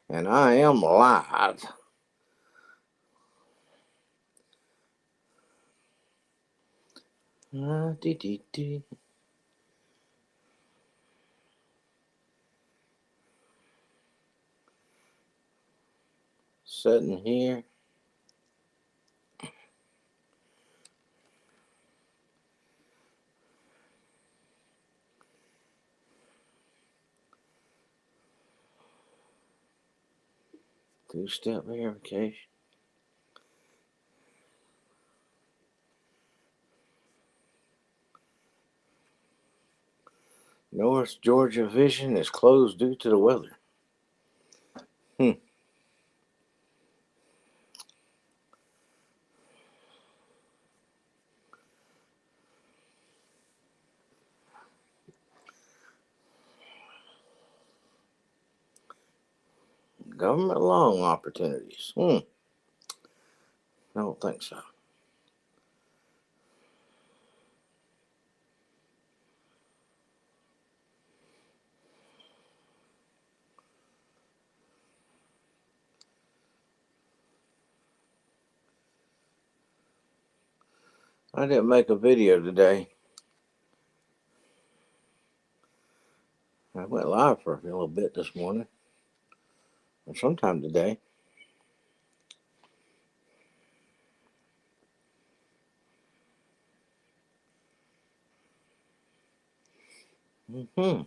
And I am live. Dee, dee. Sitting here. Two-step verification. North Georgia Vision is closed due to the weather. Government loan opportunities. I don't think so. I didn't make a video today. I went live for a little bit this morning, or sometime today. Mm-hmm.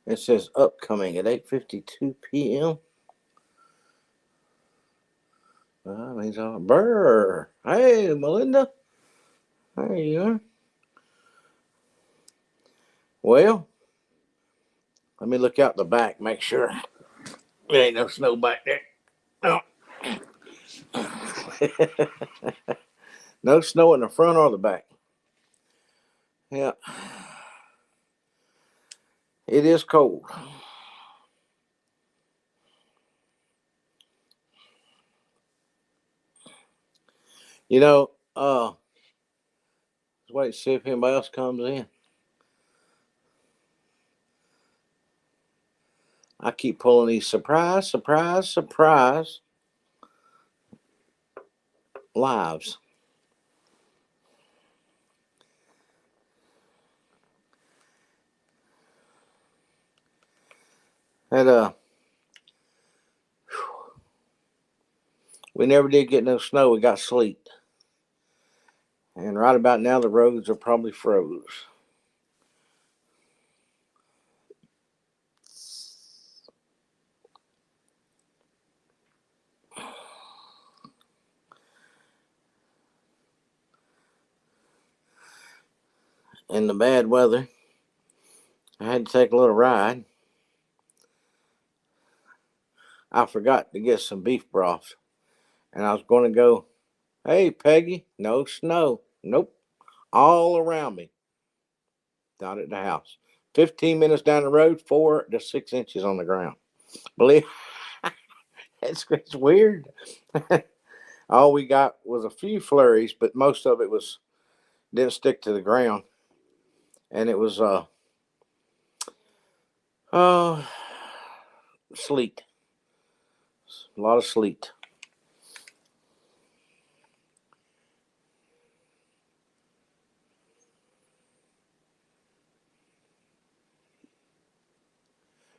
It says upcoming at 8:52 p.m. Means Burr. Hey, Melinda. There you are. Well, let me look out the back, make sure there ain't no snow back there. No. No snow in the front or the back. Yeah. It is cold. You know, let's wait to see if anybody else comes in. I keep pulling these surprise lives. And we never did get no snow. We got sleet. And right about now, the roads are probably froze. In the bad weather, I had to take a little ride. I forgot to get some beef broth. And I was going to go, hey, Peggy, no snow. Nope. All around me. Not at the house. 15 minutes down the road, 4 to 6 inches on the ground. Believe it's weird. All we got was a few flurries, but most of it was didn't stick to the ground. And it was uh sleet. A lot of sleet.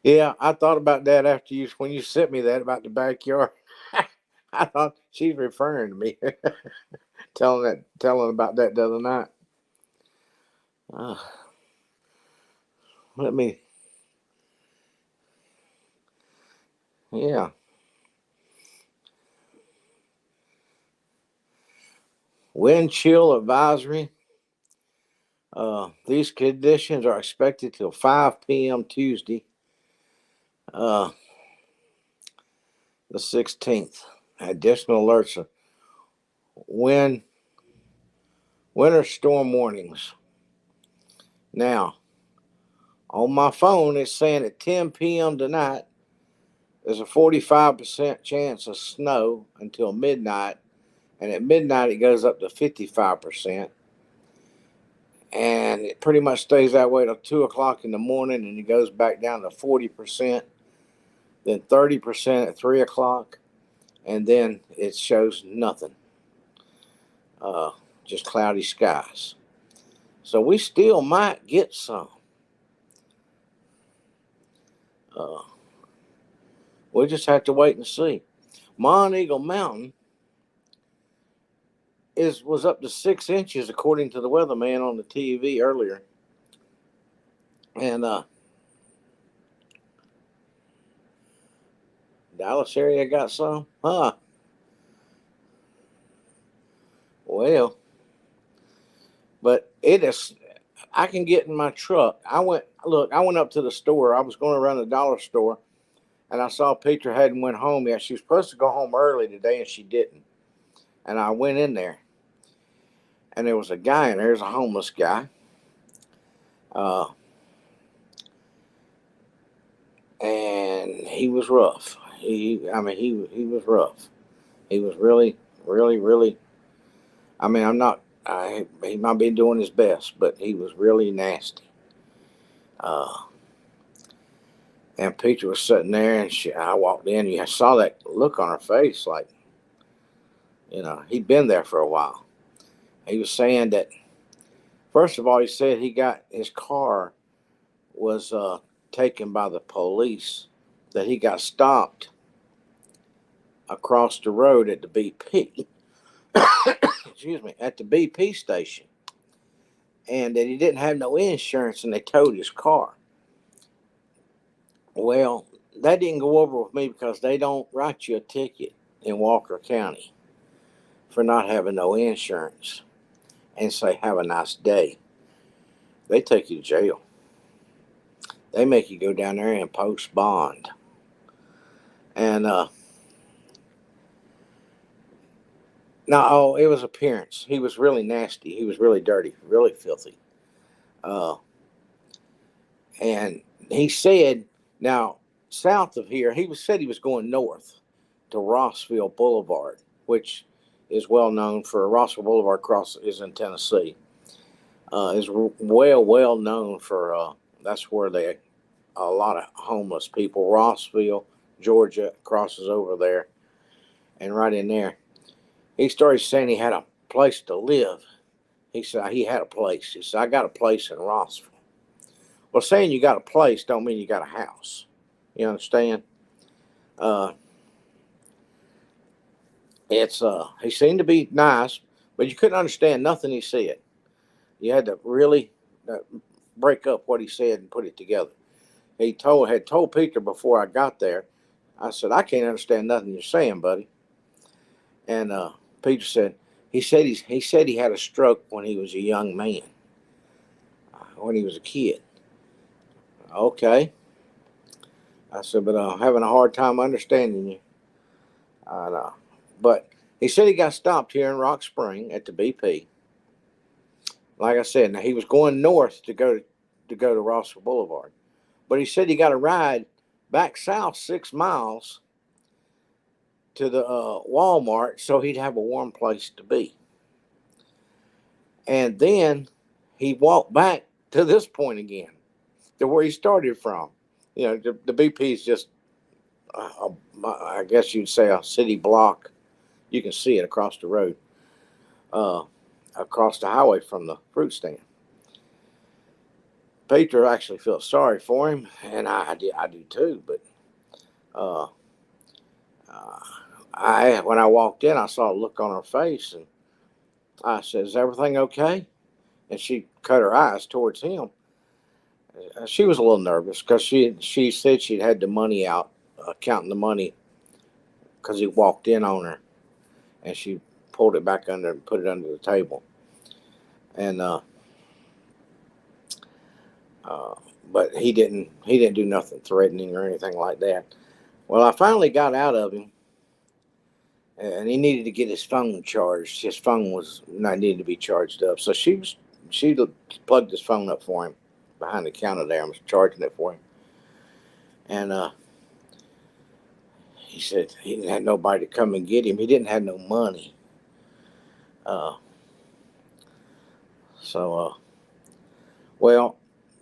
Yeah, I thought about that after you when you sent me that about the backyard. I thought she's referring to me, telling about that the other night. Uh, let me, yeah. Wind chill advisory. These conditions are expected till 5 p.m. Tuesday. Uh, the 16th. Additional alerts of wind, winter storm warnings. Now, on my phone, it's saying at 10 p.m. tonight, there's a 45% chance of snow until midnight. And at midnight, it goes up to 55%. And it pretty much stays that way till 2 o'clock in the morning, and it goes back down to 40%, then 30% at 3 o'clock, and then it shows nothing. Just cloudy skies. So we still might get some. We'll just have to wait and see. Monteagle Mountain was up to 6 inches according to the weatherman on the TV earlier. And Dallas area got some? Huh. Well, but it is, I can get in my truck. I went up to the store. I was going to run a dollar store, and I saw Peter hadn't went home yet. She was supposed to go home early today, and she didn't. And I went in there, and there was a guy in there. There's a homeless guy. And he was rough. He was rough. He was really, really, really. I mean, he might be doing his best, but he was really nasty. And Peter was sitting there, and I walked in. And I saw that look on her face, like, he'd been there for a while. He was saying that, first of all, he said he got his car was taken by the police, that he got stopped across the road at the BP. Excuse me, at the BP station, and that he didn't have no insurance, and they towed his car. Well, that didn't go over with me because they don't write you a ticket in Walker County for not having no insurance and say, have a nice day. They take you to jail. They make you go down there and post bond. And no, it was appearance. He was really nasty. He was really dirty, really filthy. And he said, now, south of here, said he was going north to Rossville Boulevard, which is well known for Rossville Boulevard is in Tennessee. Is well known for that's where a lot of homeless people. Rossville, Georgia, crosses over there, and right in there, he started saying he had a place to live. He said he had a place. He said, I got a place in Rossville. Well, saying you got a place don't mean you got a house. You understand? He seemed to be nice, but you couldn't understand nothing he said. You had to really break up what he said and put it together. He had told Peter before I got there. I said, I can't understand nothing you're saying, buddy. And Peter said he said he had a stroke when he was a young man, when he was a kid. Okay. I said, but I'm having a hard time understanding you. But he said he got stopped here in Rock Spring at the BP. Like I said, now he was going north to go to Rossville Boulevard, but he said he got a ride back south 6 miles to the Walmart so he'd have a warm place to be. And then he walked back to this point again, to where he started from. The BP is just, I guess you'd say, a city block. You can see it across the road, across the highway from the fruit stand. Peter actually felt sorry for him, and I do too. But when I walked in, I saw a look on her face, and I said, "Is everything okay?" And she cut her eyes towards him. She was a little nervous because she said she'd had the money out, counting the money, because he walked in on her, and she pulled it back under and put it under the table. And but he didn't do nothing threatening or anything like that. Well, I finally got out of him, and he needed to get his phone charged. His phone was not needed to be charged up, so she plugged his phone up for him behind the counter there and was charging it for him. And he said he didn't have nobody to come and get him. He didn't have no money. Uh, so, well,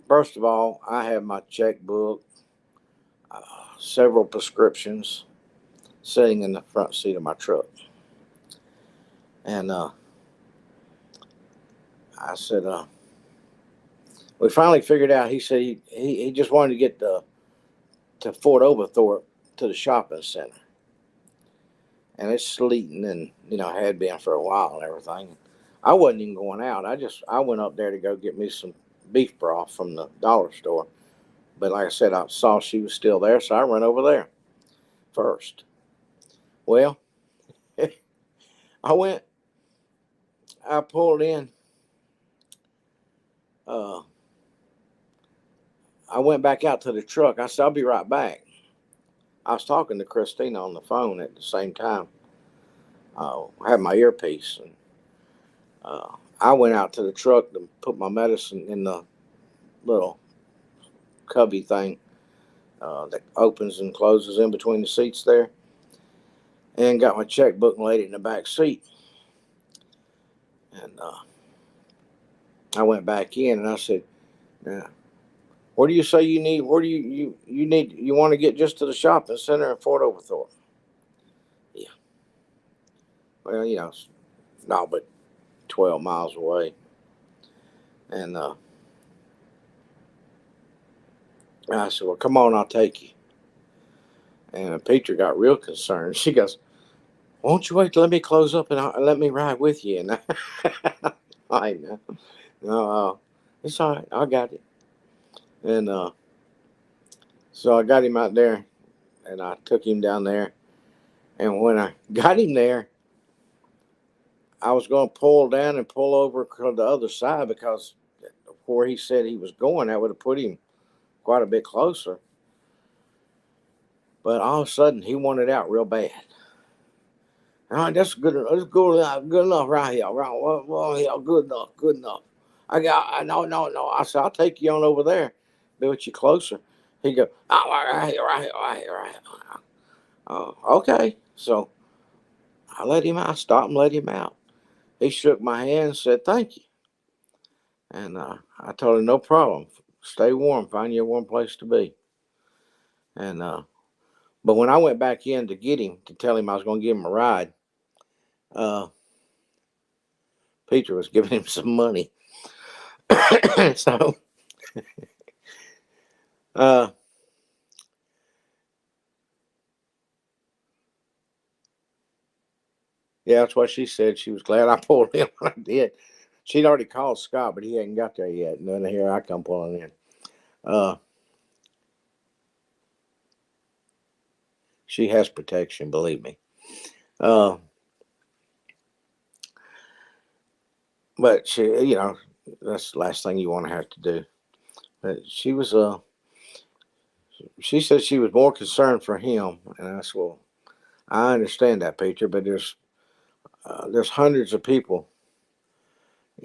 first of all, I have my checkbook, uh, several prescriptions sitting in the front seat of my truck. And I said, we finally figured out. He said he just wanted to get to Fort Oglethorpe to the shopping center. And it's sleeting and, had been for a while and everything. I wasn't even going out. I went up there to go get me some beef broth from the dollar store. But like I said, I saw she was still there, so I went over there first. Well, I pulled in. I went back out to the truck. I said, I'll be right back. I was talking to Christina on the phone at the same time. I had my earpiece. And I went out to the truck to put my medicine in the little cubby thing that opens and closes in between the seats there, and got my checkbook and laid it in the back seat. And I went back in and I said, "Now, where do you say you need? Where do you need? You want to get just to the shopping center in Fort Oglethorpe?" Yeah. Well, it's not but 12 miles away. And I said, "Well, come on, I'll take you." And Peter got real concerned. She goes, "Won't you wait to let me close up and let me ride with you?" And I know, no, it's all right. I got it. And so I got him out there, and I took him down there. And when I got him there, I was going to pull down and pull over to the other side because where he said he was going, that would have put him quite a bit closer. But all of a sudden, he wanted out real bad. All right, that's good enough. That's good enough right here. Right, well, yeah, good enough, good enough. No. I said, I'll take you on over there, be with you closer. He go, oh, right here, right here, right here, right here. Okay. So I let him out. I stopped and let him out. He shook my hand and said, thank you. And I told him, no problem. Stay warm. Find you a warm place to be. And but when I went back in to get him, to tell him I was going to give him a ride, uh, Peter was giving him some money. So, uh, yeah, that's what she said. She was glad I pulled in when I did. She'd already called Scott, but he hadn't got there yet. And then here I come pulling in. Uh, she has protection, believe me. Uh, but that's the last thing you want to have to do. But she said she was more concerned for him, and I said, well, I understand that, Peter, but there's hundreds of people.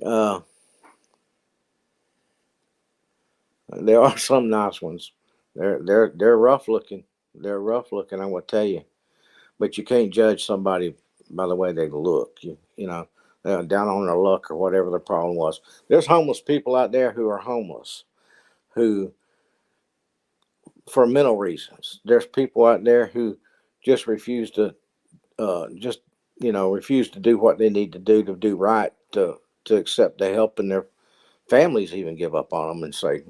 Uh, there are some nice ones. They're rough looking. They're rough looking. I'm gonna tell you, but you can't judge somebody by the way they look. They're down on their luck or whatever their problem was. There's homeless people out there who are homeless, who for mental reasons. There's people out there who just refuse to refuse to do what they need to do right to accept the help, and their families even give up on them and say,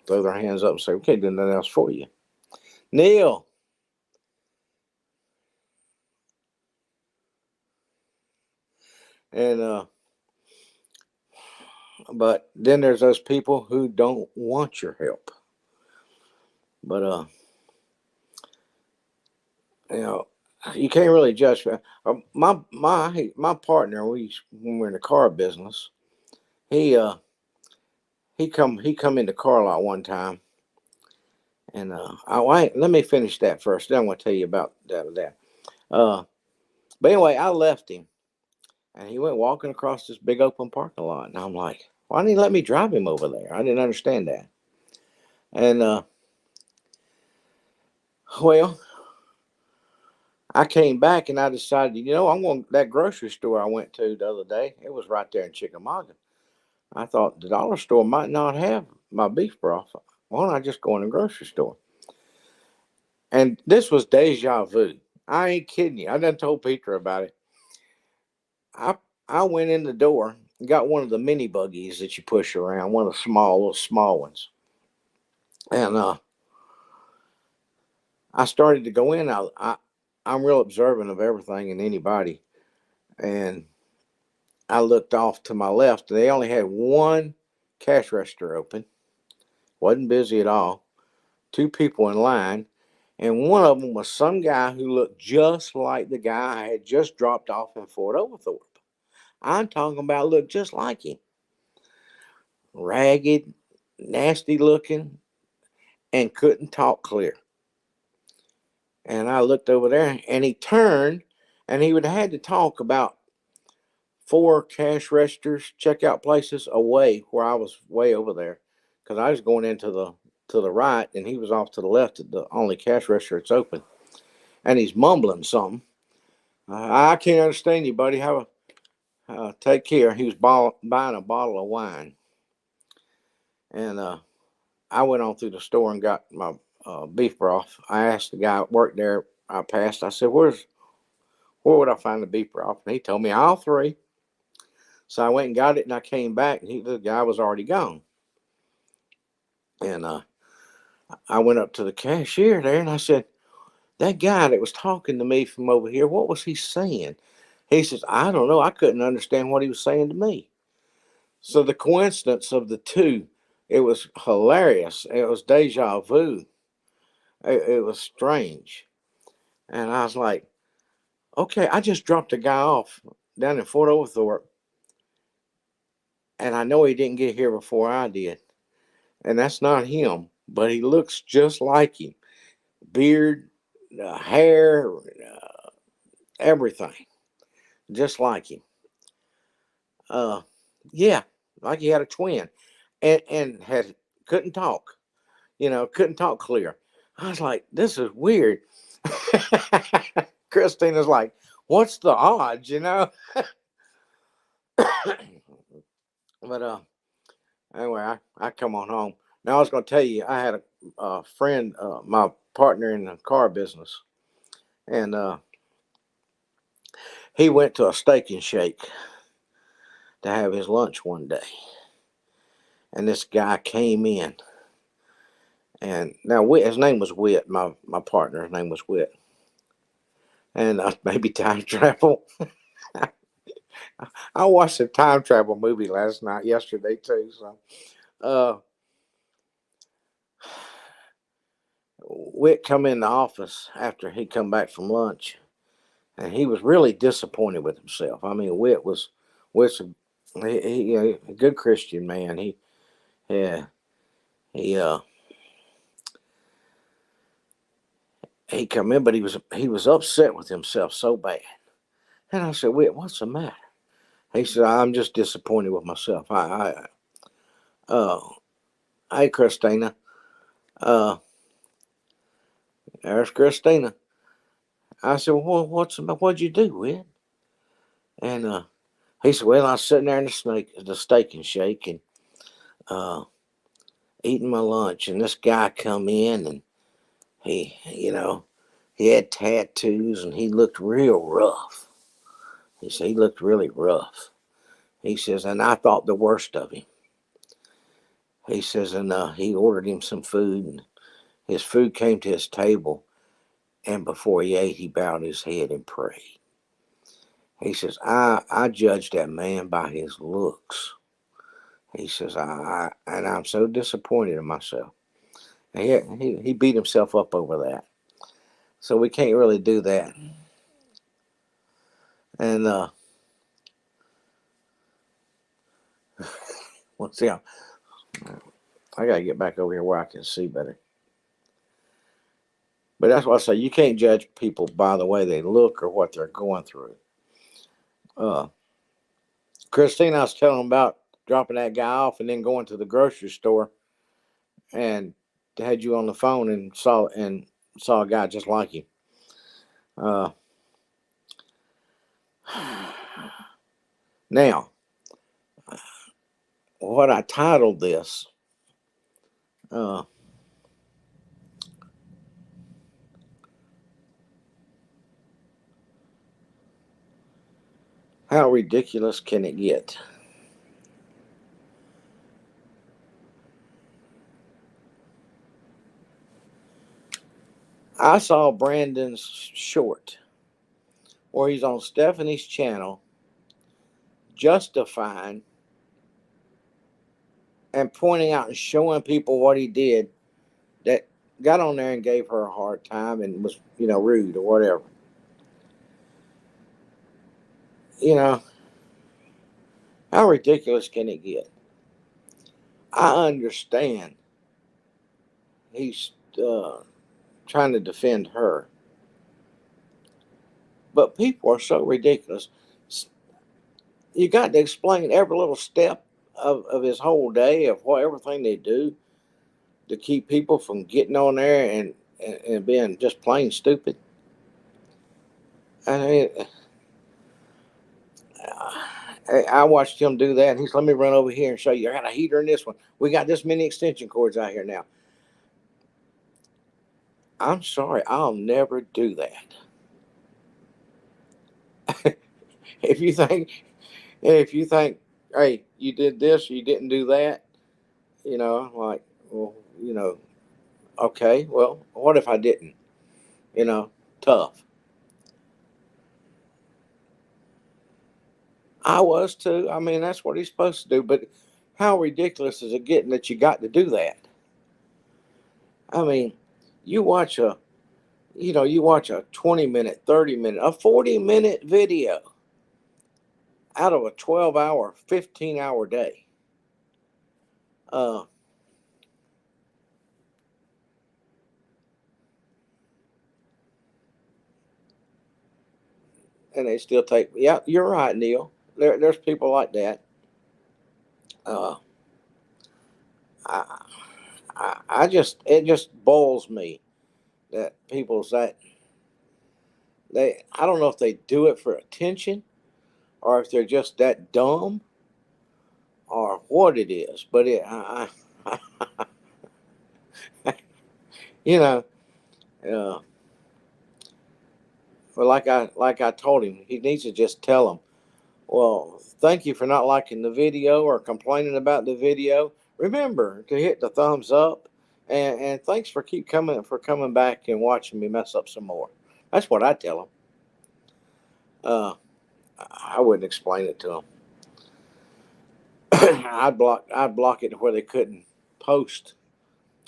throw their hands up and say, we can't do nothing else for you. Neil. And but then there's those people who don't want your help. But you know, you can't really judge. My partner, when we're in the car business, he he come into car lot one time, and let me finish that first. Then I'm going to tell you about that. But anyway, I left him, and he went walking across this big open parking lot, and I'm like, why didn't he let me drive him over there? I didn't understand that. And well, I came back and I decided, I'm going to that grocery store I went to the other day. It was right there in Chickamauga. I thought the dollar store might not have my beef broth. Why don't I just go in the grocery store? And this was deja vu. I ain't kidding you. I done told Peter about it. I I went in the door and got one of the mini buggies that you push around, one of the little small ones. And I started to go in. I'm real observant of everything and anybody. And I looked off to my left. They only had one cash register open. Wasn't busy at all. Two people in line. And one of them was some guy who looked just like the guy I had just dropped off in Fort Oglethorpe. I'm talking about looked just like him. Ragged, nasty looking, and couldn't talk clear. And I looked over there and he turned and he would have had to talk about 4 cash registers, checkout places away where I was way over there. Because I was going into the right and he was off to the left at the only cash register that's open. And he's mumbling something. I can't understand you, buddy. Take care. He was buying a bottle of wine. And I went on through the store and got my beef broth. I asked the guy that worked there. I passed. I said, where would I find the beef broth? And he told me aisle 3. So I went and got it, and I came back, and the guy was already gone. And I went up to the cashier there, and I said, that guy that was talking to me from over here, what was he saying? He says, I don't know. I couldn't understand what he was saying to me. So the coincidence of the two, it was hilarious. It was deja vu. It was strange. And I was like, okay, I just dropped a guy off down in Fort Oglethorpe, and I know he didn't get here before I did. And that's not him, but he looks just like him. Beard, hair, everything, just like him. Uh, yeah, like he had a twin, and had couldn't talk. Couldn't talk clear. I was like, this is weird. Christina's like, what's the odds? But anyway, I come on home. Now I was going to tell you, I had a friend, my partner in the car business, and he went to a Steak and Shake to have his lunch one day, and this guy came in, and now his name was Whit. My partner's name was Whit, and maybe time travel. I watched a time travel movie yesterday too. So, uh, Whit come in the office after he come back from lunch, and he was really disappointed with himself. I mean, Whit's a good Christian man. Yeah, he he come in, but he was upset with himself so bad. And I said, Whit, what's the matter? He said, I'm just disappointed with myself. Uh, hey, Christina. Uh, there's Christina. I said, well, what'd you do, Whit? And he said, well, I was sitting there in the Steak and Shake, and uh, eating my lunch, and this guy come in, and he had tattoos, and he looked real rough. He said he looked really rough. He says, and I thought the worst of him. He says, and he ordered him some food, and his food came to his table, and before he ate, he bowed his head and prayed. He says, I judged that man by his looks. He says, and I'm so disappointed in myself. He beat himself up over that. So we can't really do that. And let's see. I gotta get back over here where I can see better. But that's why I say you can't judge people by the way they look or what they're going through. Uh, Christine, I was telling them about dropping that guy off and then going to the grocery store and had you on the phone and saw a guy just like him. Uh, Now, what I titled this, uh, how ridiculous can it get? I saw Brandon's short where he's on Stephanie's channel justifying and pointing out and showing people what he did that got on there and gave her a hard time and was, rude or whatever. You know, how ridiculous can it get? I understand he's trying to defend her, but people are so ridiculous. You got to explain every little step of his whole day, of what everything they do to keep people from getting on there and being just plain stupid. I mean, I watched him do that. And he's, let me run over here and show you. I got a heater in this one. We got this many extension cords out here now. I'm sorry, I'll never do that. if you think, if you think, hey, you did this, you didn't do that, like, well, okay, well, what if I didn't? Tough. I was too. I mean, that's what he's supposed to do. But how ridiculous is it getting that you got to do that? I mean, you watch a, you watch a 20-minute, 30-minute, a 40-minute video out of a 12-hour, 15-hour day. Uh, and they still take, yeah, you're right, Neil. There's people like that. Uh, I, it just boils me that people's that I don't know if they do it for attention or if they're just that dumb or what it is, but you know, uh, well, like I told him, he needs to just tell them, well, thank you for not liking the video or complaining about the video. Remember to hit the thumbs up, and thanks for coming back and watching me mess up some more. That's what I tell them. I wouldn't explain it to them. I'd block it to where they couldn't post.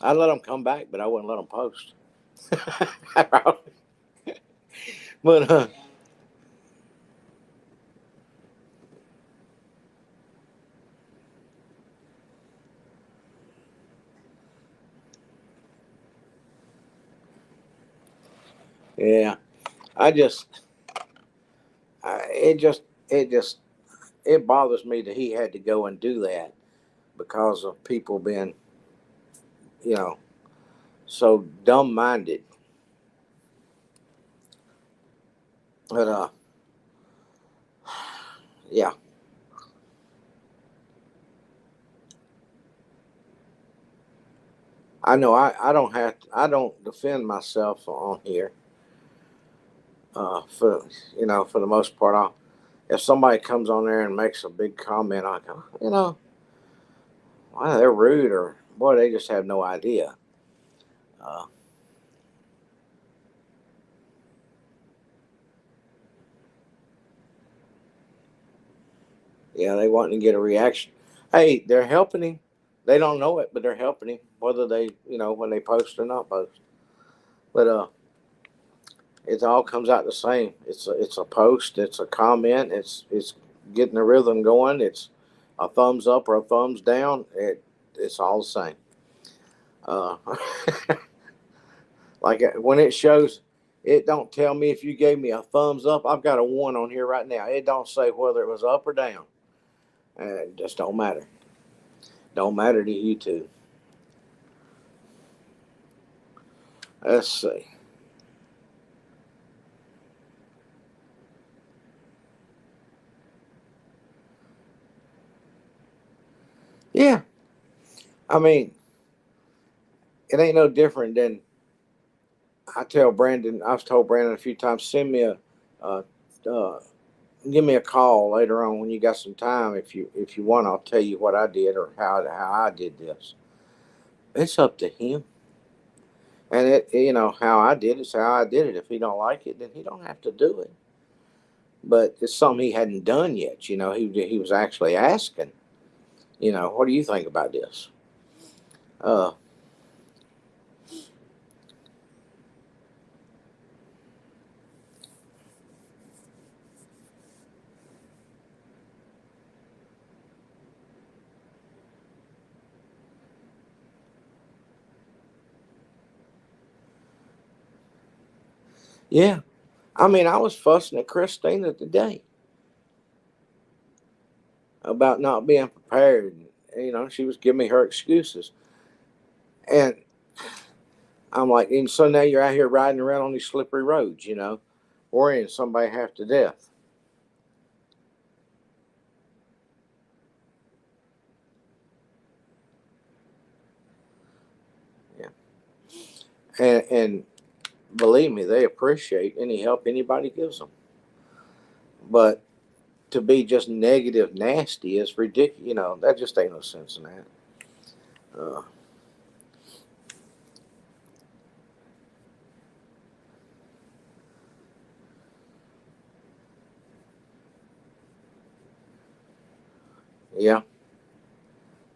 I'd let them come back, but I wouldn't let them post. But yeah, I just, it just, it bothers me that he had to go and do that because of people being, you know, so dumb minded. But yeah, I know I don't defend myself on here. For the most part, if somebody comes on there and makes a big comment, I go, wow, they're rude or boy, they just have no idea. Uh, yeah, they want to get a reaction. Hey, they're helping him. They don't know it, but they're helping him, whether they, when they post or not post. But it all comes out the same. It's a post, it's a comment, it's getting the rhythm going. It's a thumbs up or a thumbs down. It's all the same. Uh, Like when it shows, it don't tell me if you gave me a thumbs up. I've got a 1 on here right now. It don't say whether it was up or down. It just don't matter. Don't matter to YouTube. Let's see. Yeah, I mean, it ain't no different than I tell Brandon. I've told Brandon a few times, send me uh, uh, give me a call later on when you got some time. If you want, I'll tell you what I did or how I did this. It's up to him, and how I did it's how I did it. If he don't like it, then he don't have to do it. But it's something he hadn't done yet. He was actually asking. What do you think about this? Uh, yeah. I mean, I was fussing at Christina today about not being prepared. She was giving me her excuses, and I'm like, and so now you're out here riding around on these slippery roads, worrying somebody half to death. Yeah, and believe me, they appreciate any help anybody gives them. But to be just negative, nasty is ridiculous. That just ain't no sense in that. Uh, yeah,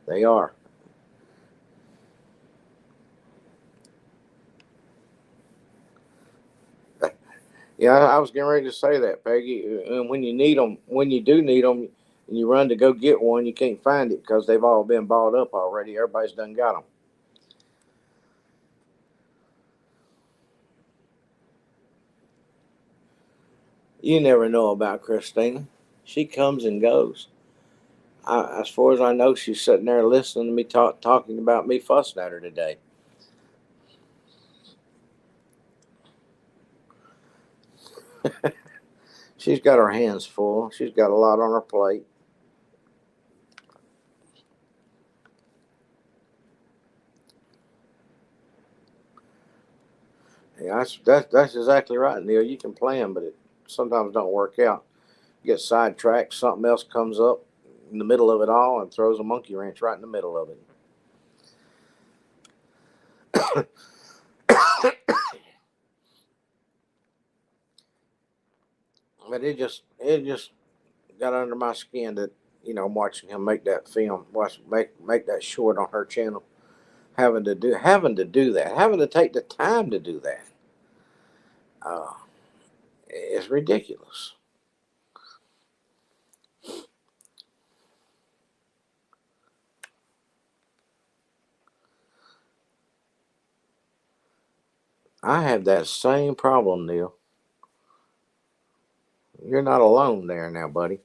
they are. Yeah, I was getting ready to say that, Peggy. And when you need them, when you do need them, and you run to go get one, you can't find it because they've all been bought up already. Everybody's done got them. You never know about Christina. She comes and goes. As far as I know, she's sitting there listening to me talking about me fussing at her today. She's got her hands full. She's got a lot on her plate. Yeah, that's exactly right, Neil. You can plan, but it sometimes don't work out. You get sidetracked, something else comes up in the middle of it all and throws a monkey wrench right in the middle of it. But it just got under my skin that I'm watching him make that film, make that short on her channel, having to do that, having to take the time to do that. Uh, it's ridiculous. I have that same problem, Neil. You're not alone there now, buddy.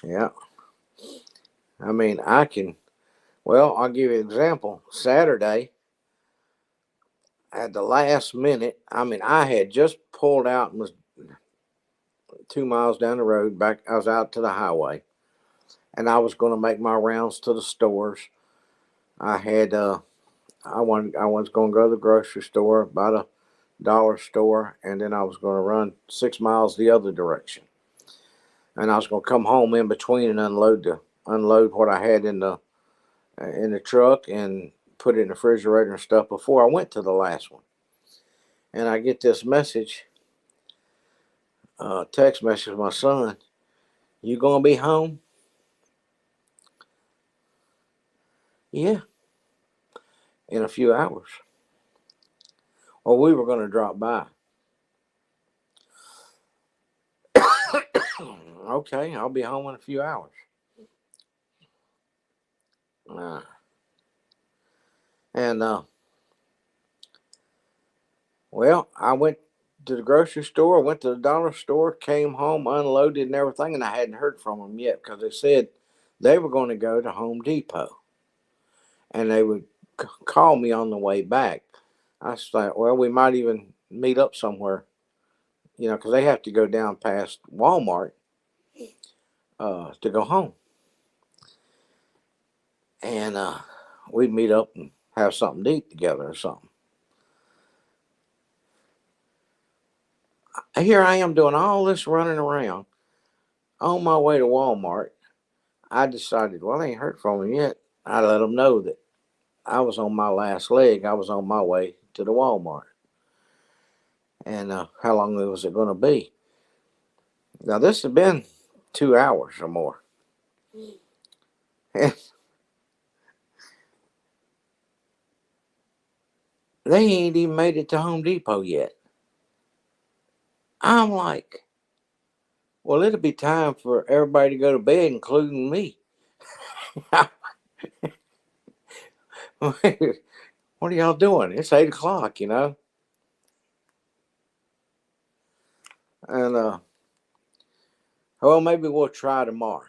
Yeah. I mean, I can. Well, I'll give you an example. Saturday, at the last minute, I mean, I had just pulled out and was 2 miles down the road. Back, I was out to the highway, and I was going to make my rounds to the stores. I had, I was going to go to the grocery store, about a dollar store, and then I was going to run 6 miles the other direction, and I was going to come home in between and unload what I had in the truck and put it in the refrigerator and stuff before I went to the last one. And I get this message, text message from my son. You gonna be home? Yeah, in a few hours. Well, we were gonna drop by. Okay, I'll be home in a few hours. Uh, and well, I went to the grocery store, went to the dollar store, came home, unloaded and everything, and I hadn't heard from them yet because they said they were going to go to Home Depot and they would call me on the way back. I thought, well, we might even meet up somewhere, because they have to go down past Walmart to go home, and we'd meet up and have something to eat together or something. Here I am doing all this running around on my way to Walmart. I decided, well, they ain't heard from him yet. I let them know that I was on my last leg. I was on my way to the Walmart. And how long was it going to be? Now, this has been 2 hours or more. And they ain't even made it to Home Depot yet. I'm like, well, it'll be time for everybody to go to bed, including me. What are y'all doing? It's 8 o'clock, And well, maybe we'll try tomorrow.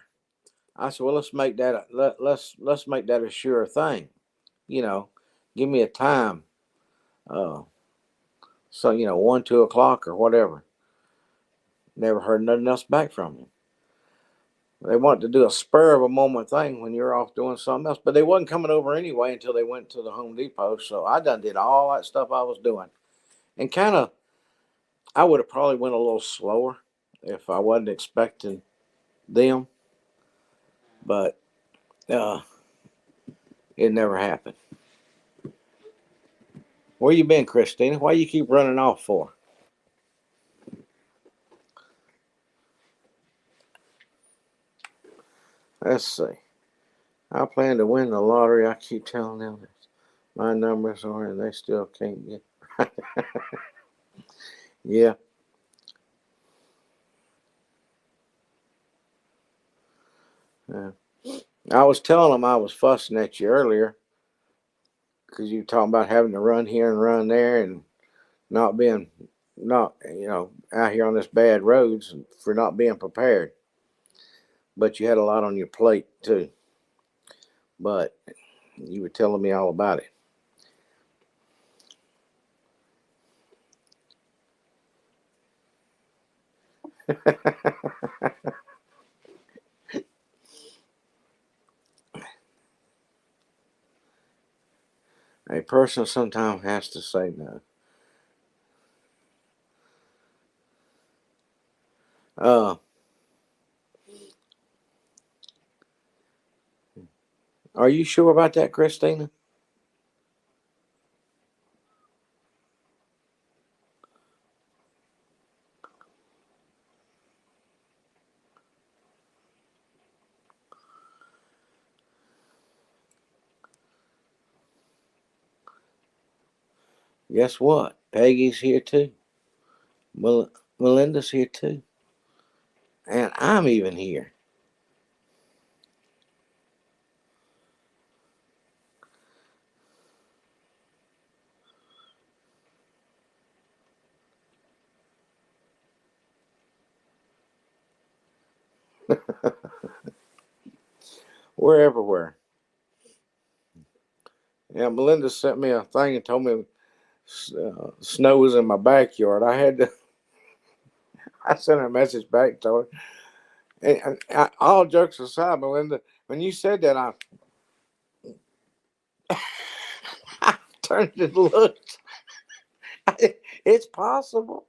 I said, well, let's make that let's make that a sure thing. You know, give me a time. Uh, so 1, 2 o'clock or whatever. Never heard nothing else back from him. They wanted to do a spur of a moment thing when you're off doing something else, but they wasn't coming over anyway until they went to the Home Depot. So I done did all that stuff I was doing, and kind of I would have probably went a little slower if I wasn't expecting them, but uh, it never happened. Where you been, Christina? Why you keep running off for? Let's see. I plan to win the lottery. I keep telling them that my numbers are, and they still can't get. Yeah. Yeah. I was telling them I was fussing at you earlier because you were talking about having to run here and run there and not being not out here on this bad roads and for not being prepared. But you had a lot on your plate too. But you were telling me all about it. A person sometimes has to say no. Uh, are you sure about that, Christina? Guess what? Peggy's here too. Melinda's here too. And I'm even here. We're everywhere. Yeah, Melinda sent me a thing and told me snow was in my backyard. I had to. I sent her a message back to her. All jokes aside, Melinda, when you said that, I turned and looked. It's possible.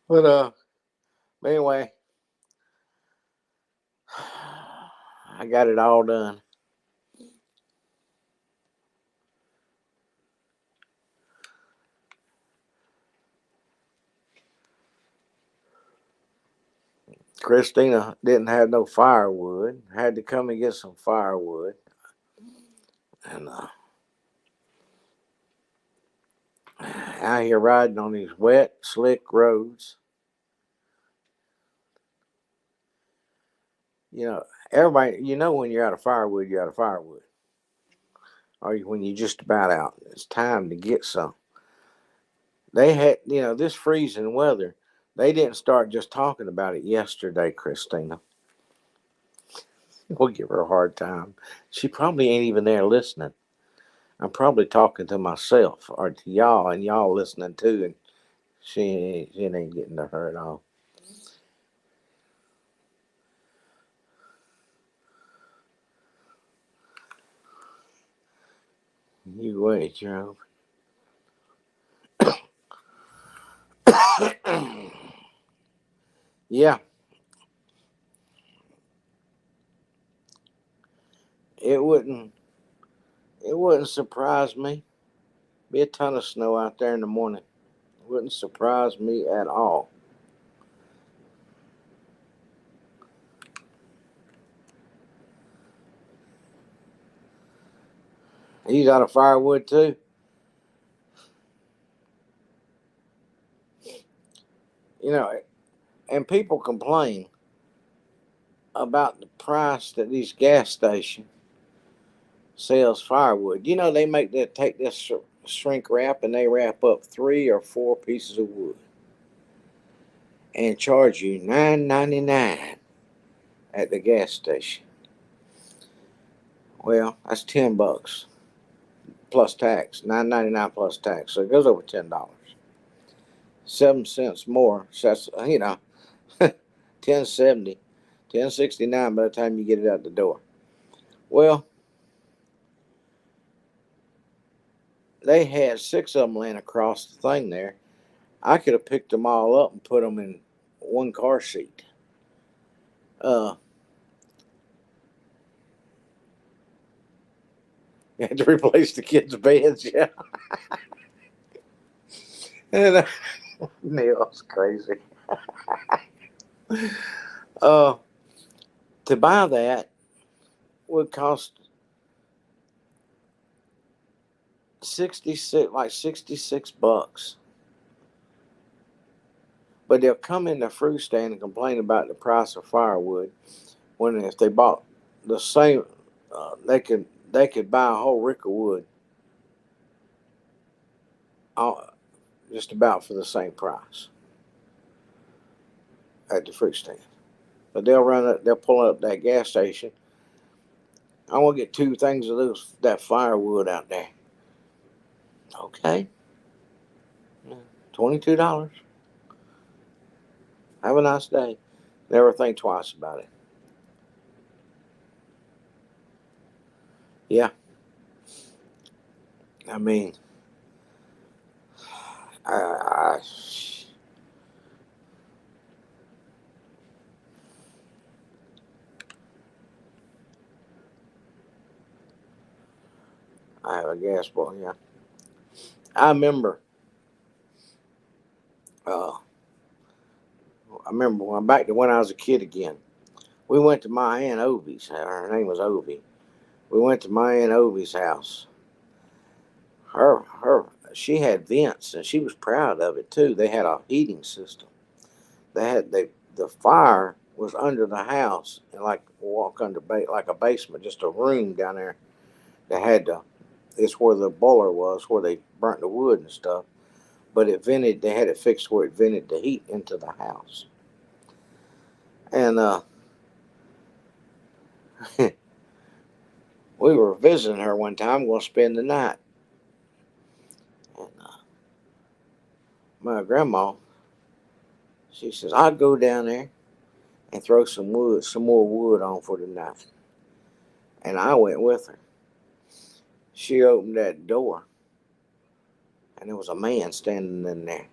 But anyway, I got it all done. Christina didn't have no firewood. Had to come and get some firewood, and out here riding on these wet, slick roads. You know, everybody, when you're out of firewood, you're out of firewood. Or when you're just about out. It's time to get some. They had, this freezing weather, they didn't start just talking about it yesterday, Christina. We'll give her a hard time. She probably ain't even there listening. I'm probably talking to myself or to y'all, and y'all listening too, and she ain't getting to her at all. You wait, Joe. Yeah, it wouldn't it wouldn't surprise me. Be a ton of snow out there in the morning. Wouldn't surprise me at all. He's out of firewood too. You know, and people complain about the price that these gas stations sells firewood. They make that take this shrink wrap and they wrap up 3 or 4 pieces of wood and charge you $9.99 at the gas station. Well, that's $10 plus tax, $9.99 plus tax, so it goes over $10. 7 cents more, so that's 10.70, 10.69 by the time you get it out the door. Well, they had 6 of them laying across the thing there. I could have picked them all up and put them in one car seat. Uh, you had to replace the kids' beds, yeah. And Neil's crazy. Uh, to buy that would cost 66 bucks. But they'll come in the fruit stand and complain about the price of firewood when if they bought the same, they could buy a whole rick of wood, just about for the same price at the fruit stand. But they'll pull up that gas station. I want to get 2 things of that firewood out there. Okay, $22. Have a nice day. Never think twice about it. Yeah, I mean, I, I have a gas boy. Yeah, I remember. Uh, I remember back to when I was a kid again. We went to my aunt Ovie's. Her name was Ovie. We went to my aunt Ovie's house. She had vents, and she was proud of it too. They had a heating system. The fire was under the house, and like walk under like a basement, just a room down there. They had to. It's where the boiler was, where they burnt the wood and stuff. But it vented. They had it fixed where it vented the heat into the house. And we were visiting her one time. We'll spend the night. And my grandma, she says, "I'll go down there and throw some more wood on for the night." And I went with her. She opened that door, and there was a man standing in there.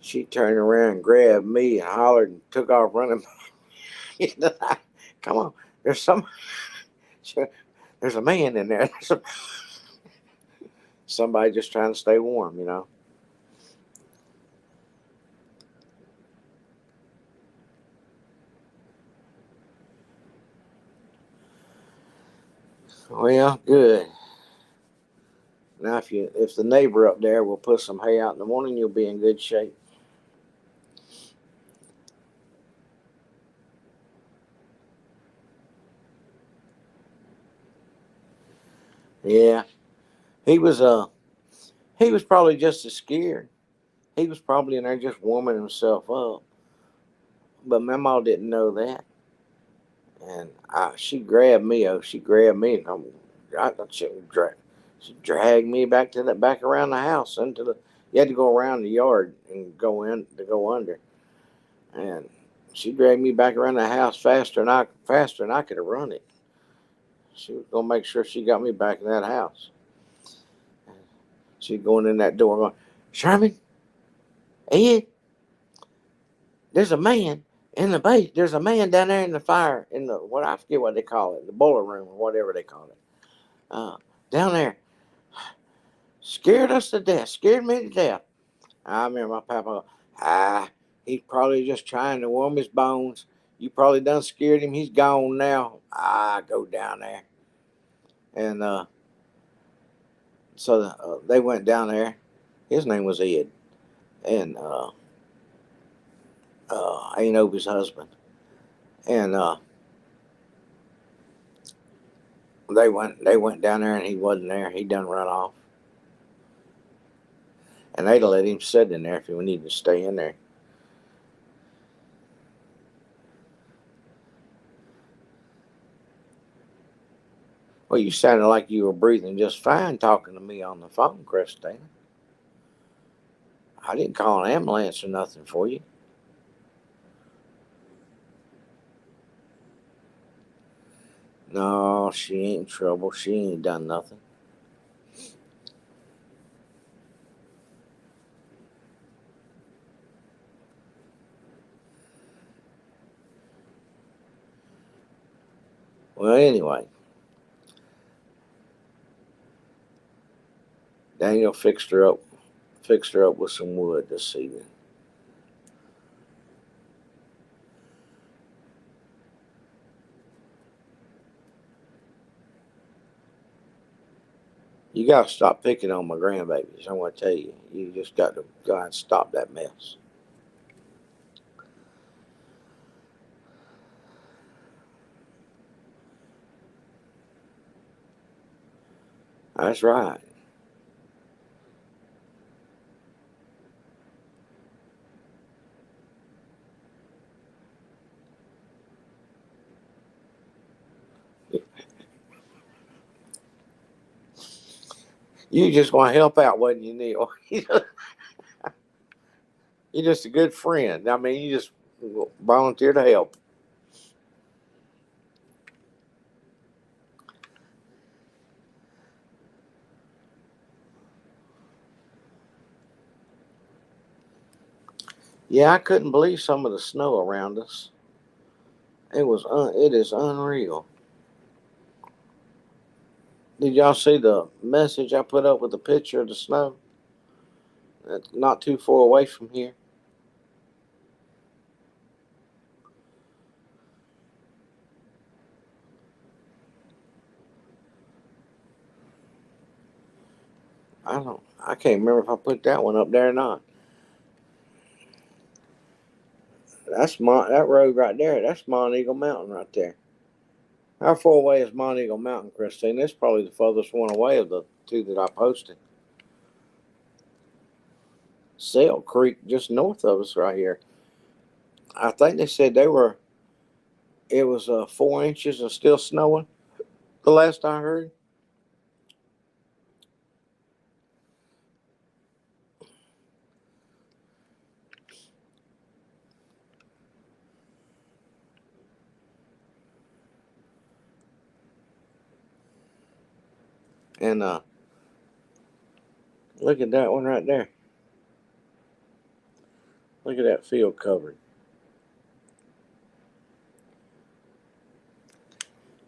She turned around and grabbed me and hollered and took off running. Come on, there's some, there's a man in there. Somebody just trying to stay warm. Well, good. Now, if the neighbor up there will put some hay out in the morning, you'll be in good shape. Yeah, he was he was probably just as scared. He was probably in there just warming himself up. But Mama didn't know that, and she grabbed me. Oh, she grabbed me, and she dragged me back to the back around the house into the. You had to go around the yard and go in to go under, and she dragged me back around the house faster than I could have run it. She was gonna make sure she got me back in that house. She going in that door going, Sherman, Ed, there's a man in the base. There's a man down there in the fire in the what I forget what they call it, the boiler room or whatever they call it. Uh, Down there, scared us to death. Scared me to death. I remember my papa. Ah, he's probably just trying to warm his bones. You probably done scared him. He's gone now. Go down there. And so they went down there. His name was Ed, and ain't Opie's husband. And they went down there, and he wasn't there. He done run off. And they'd have let him sit in there if he needed to stay in there. Well, you sounded like you were breathing just fine talking to me on the phone, Christina. I didn't call an ambulance or nothing for you. No, she ain't in trouble. She ain't done nothing. Well, anyway, Daniel fixed her up with some wood this evening. You got to stop picking on my grandbabies. I'm going to tell you. You just got to go and stop that mess. That's right. You just want to help out, wasn't you, Neil? You're just a good friend. I mean, you just volunteer to help. Yeah, I couldn't believe some of the snow around us. It is unreal. Did y'all see the message I put up with the picture of the snow? That's not too far away from here. I can't remember if I put that one up there or not. That road right there. That's Mount Eagle Mountain right there. How far away is Mount Eagle Mountain, Christine? That's probably the furthest one away of the two that I posted. Sail Creek, just north of us, right here. I think they said it was 4 inches and still snowing. The last I heard. And look at that one right there. Look at that field covered.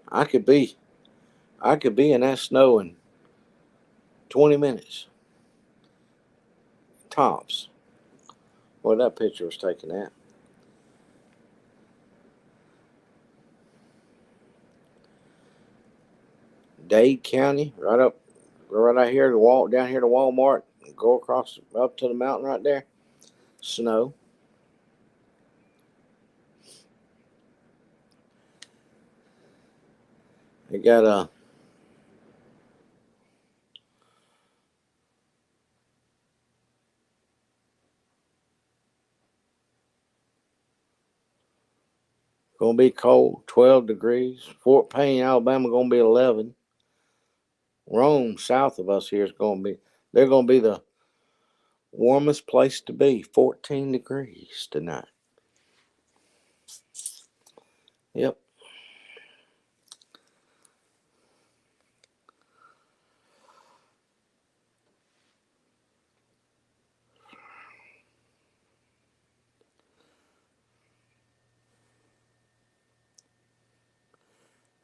I could be, I could be in that snow in 20 minutes tops. Well, that picture was taken at. Dade County, right up Go right out here to walk down here to Walmart. Go across up to the mountain right there. Snow. It got gonna be cold, 12 degrees. Fort Payne, Alabama, gonna be 11. Rome, south of us here, is gonna be. They're gonna be the warmest place to be. 14 degrees tonight. Yep.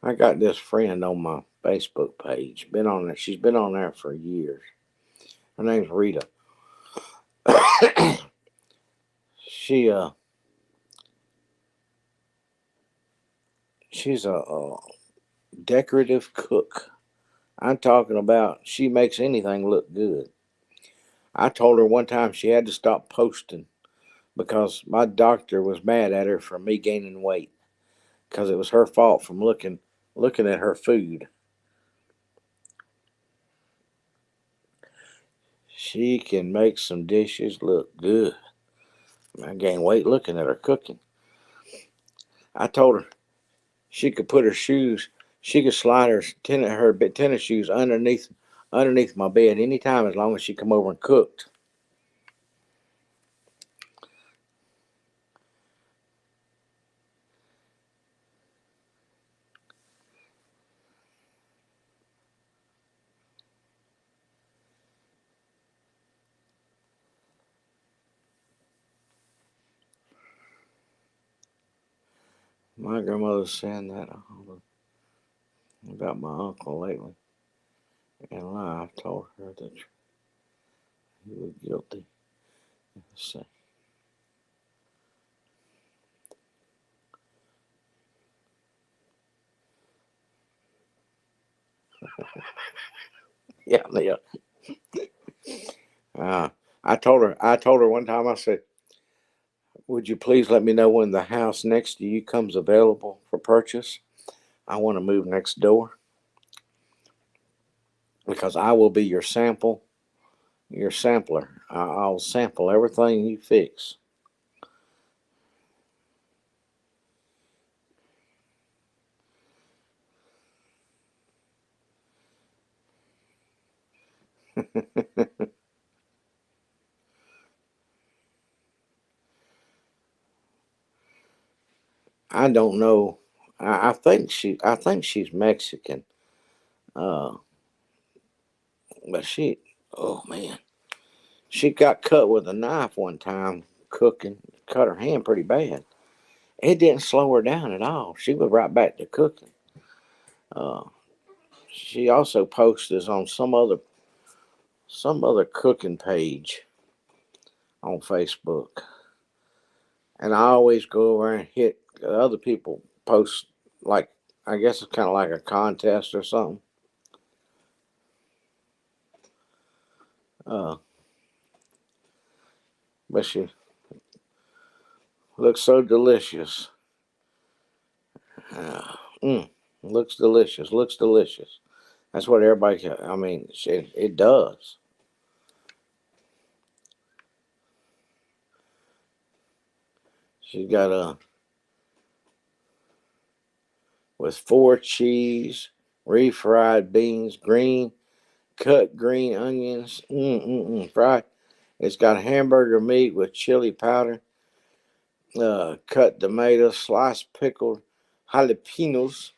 I got this friend on my Facebook page. Been on there. She's been on there for years. Her name's Rita. she she's a decorative cook. I'm talking about she makes anything look good. I told her one time she had to stop posting because my doctor was mad at her for me gaining weight because it was her fault from looking at her food. She can make some dishes look good. I gained weight looking at her cooking. I told her she could put her shoes, she could slide her tennis shoes underneath my bed anytime as long as she come over and cooked. My grandmother's saying that about my uncle lately. And I told her that he was guilty. So, yeah, yeah. Uh, I told her one time. I said, "Would you please let me know when the house next to you comes available for purchase? I want to move next door because I will be your sampler. I'll sample everything you fix." I don't know. I think she's Mexican. Uh, but oh man, she got cut with a knife one time cooking. Cut her hand pretty bad. It didn't slow her down at all. She was right back to cooking. Uh, she also posted on some other cooking page on Facebook, and I always go over and hit other people post like I guess it's kind of like a contest or something. Uh, but she looks so delicious. Uh, mm, looks delicious. Looks delicious. That's what everybody. I mean, it does. She got a with four cheese, refried beans, cut green onions, fried. It's got hamburger meat with chili powder, cut tomatoes, sliced pickled jalapenos,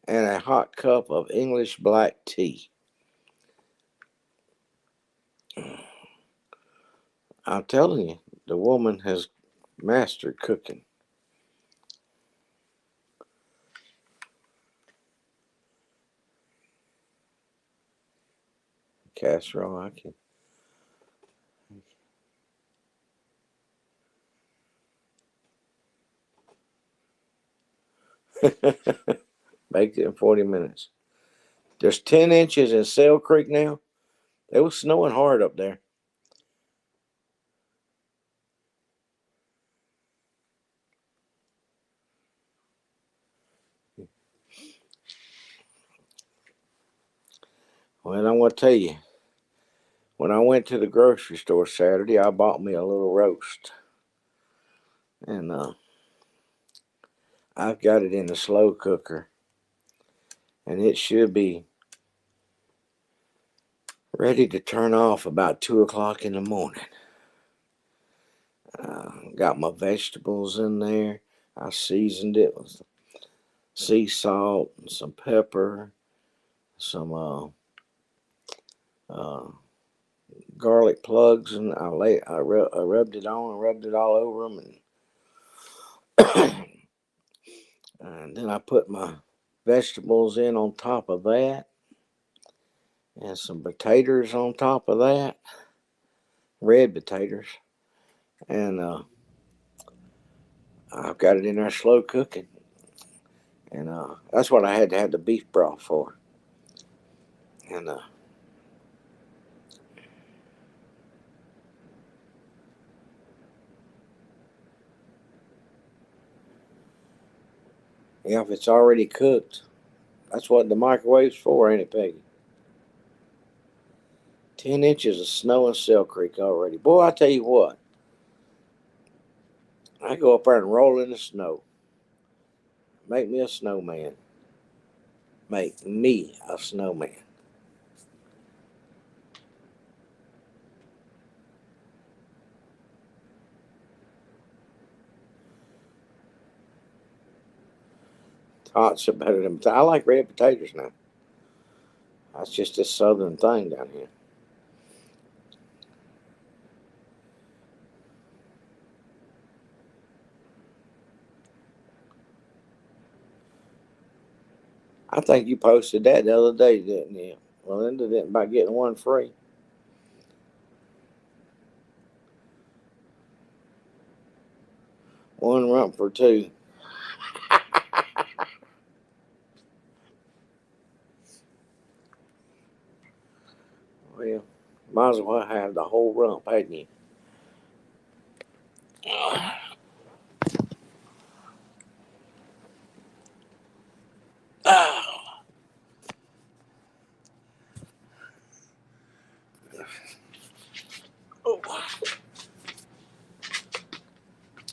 and a hot cup of English black tea. I'm telling you, the woman has mastered cooking. Casserole, I can. Baked it in 40 minutes. There's 10 inches in Sail Creek now. It was snowing hard up there. Well, I'm going to tell you, when I went to the grocery store Saturday, I bought me a little roast. And I've got it in the slow cooker. And it should be ready to turn off about 2 o'clock in the morning. Got my vegetables in there. I seasoned it with sea salt and some pepper, some garlic plugs, and I rubbed it on and rubbed it all over them, and then I put my vegetables in on top of that, and some potatoes on top of that, red potatoes, and I've got it in there slow cooking, and that's what I had to have the beef broth for, and yeah, if it's already cooked, that's what the microwave's for, ain't it, Peggy? 10 inches of snow in Sail Creek already. Boy, I tell you what, I go up there and roll in the snow. Make me a snowman. Make me a snowman. Tots are better than I like red potatoes now. That's just a southern thing down here. I think you posted that the other day, didn't you? Well, Linda didn't by getting one free. One rump for two. Well, might as well have the whole rump, hadn't you? Oh.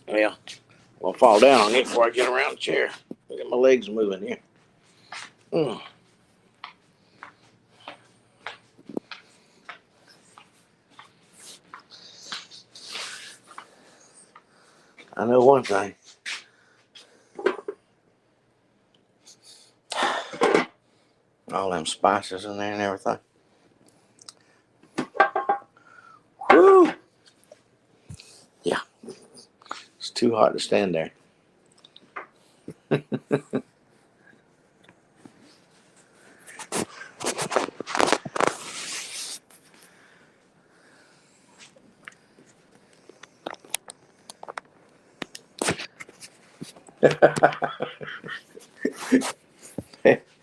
Well, I'll fall down on it before I get around the chair. Get my legs moving here. Mm. I know one thing. All them spices in there and everything. Woo! Yeah. It's too hot to stand there.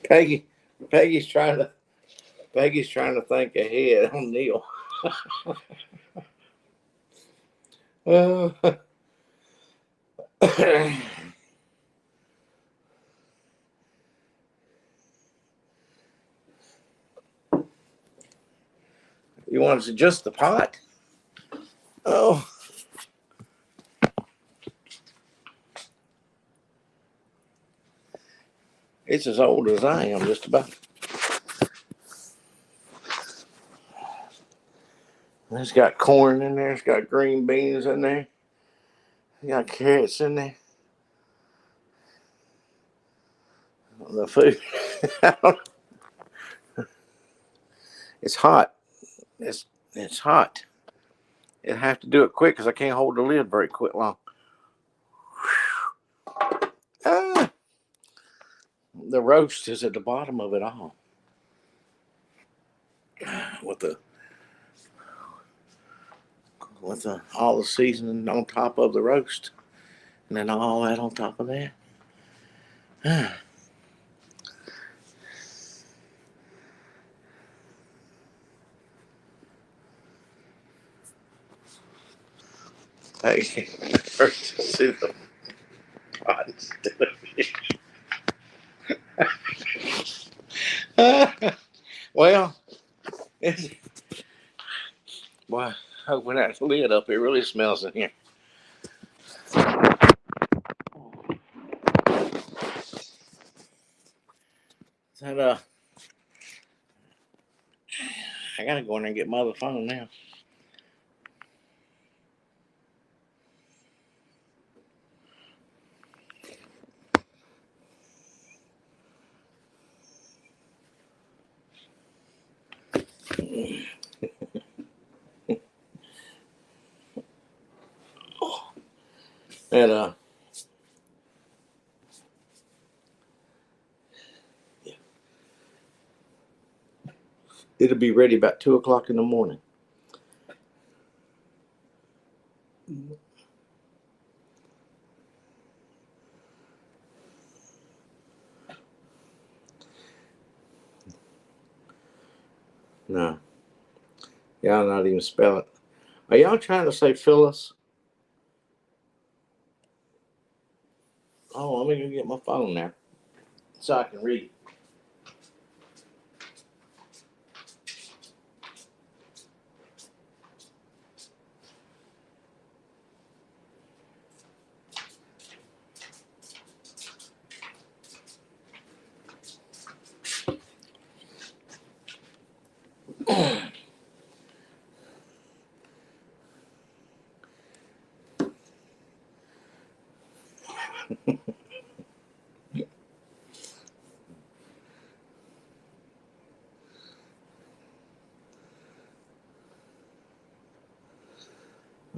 Peggy, Peggy's trying to Peggy's trying to think ahead on Neil. You want to adjust the pot? Oh, it's as old as I am, just about. It's got corn in there. It's got green beans in there. It's got carrots in there. The food. It's hot. It's hot. I have to do it quick because I can't hold the lid very quick long. Ah, the roast is at the bottom of it all. With all the seasoning on top of the roast, and then all that on top of that. Hey, first to see the pot instead of fish. Well, it's, boy, open that lid up. It really smells in here. That, I gotta go in there and get my other phone now. And it'll be ready about 2 o'clock in the morning. No, y'all not even spell it. Are y'all trying to say Phyllis? Oh, let me go get my phone now so I can read.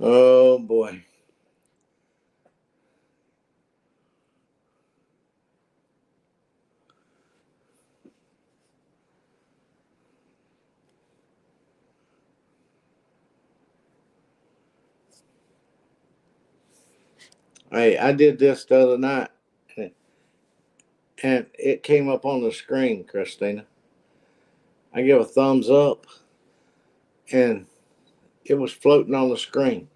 Oh boy. Hey, I did this the other night and it came up on the screen, Christina. I give a thumbs up and it was floating on the screen.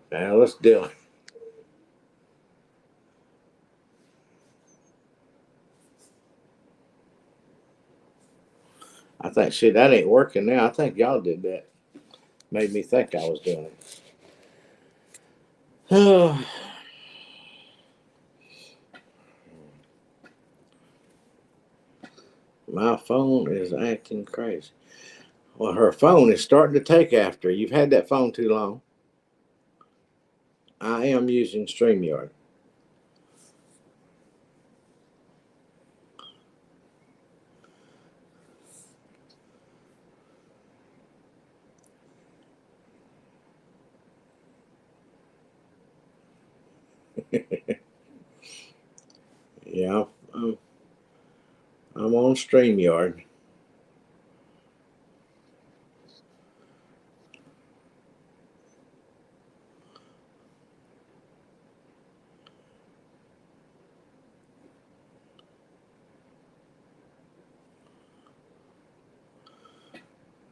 Now let's do it. I think, see, that ain't working now. I think y'all did that. Made me think I was doing it. My phone is acting crazy. Well, her phone is starting to take after. You've had that phone too long. I am using StreamYard. Yeah, I'm on StreamYard.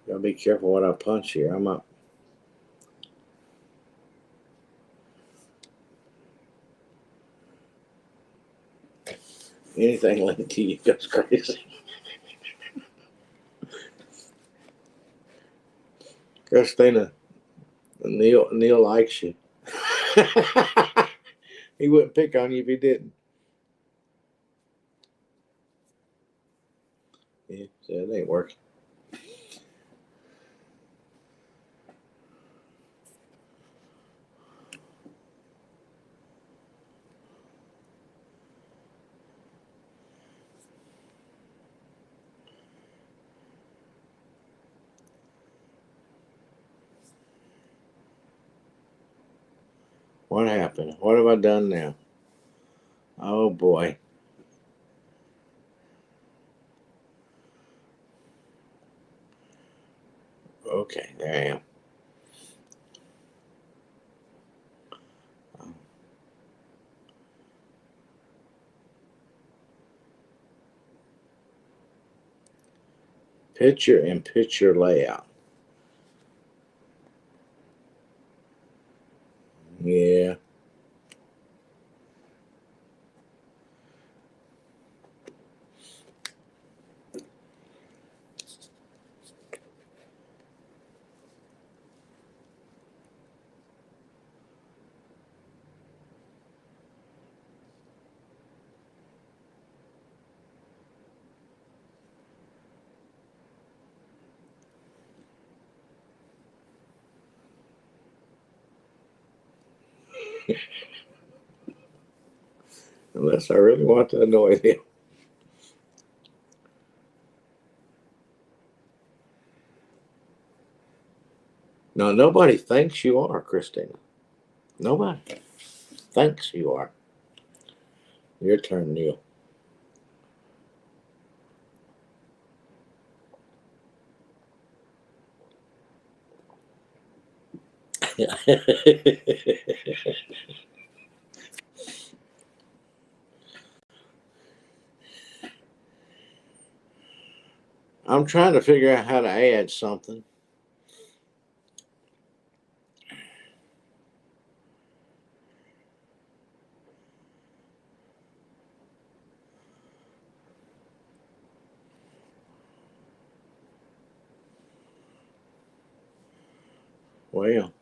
Gotta be careful what I punch here. I'm up. Anything linked to you goes crazy. Christina, Neil likes you. He wouldn't pick on you if he didn't. Yeah, so it ain't working. What happened? What have I done now? Oh boy. Okay, there I am. Picture and picture layout. Yeah. Unless I really want to annoy them. No, nobody thinks you are, Christina. Nobody thinks you are. Your turn, Neil. I'm trying to figure out how to add something. Well,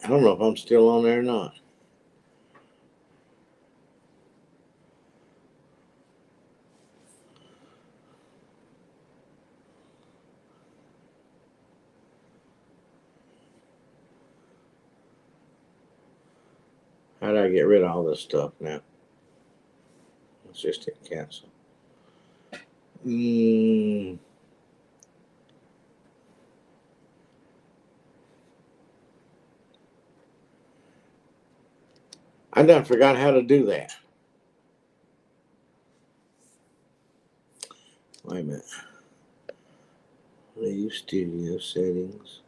I don't know if I'm still on there or not. How do I get rid of all this stuff now? Let's just hit cancel. I done forgot how to do that. Wait a minute. Leave studio settings.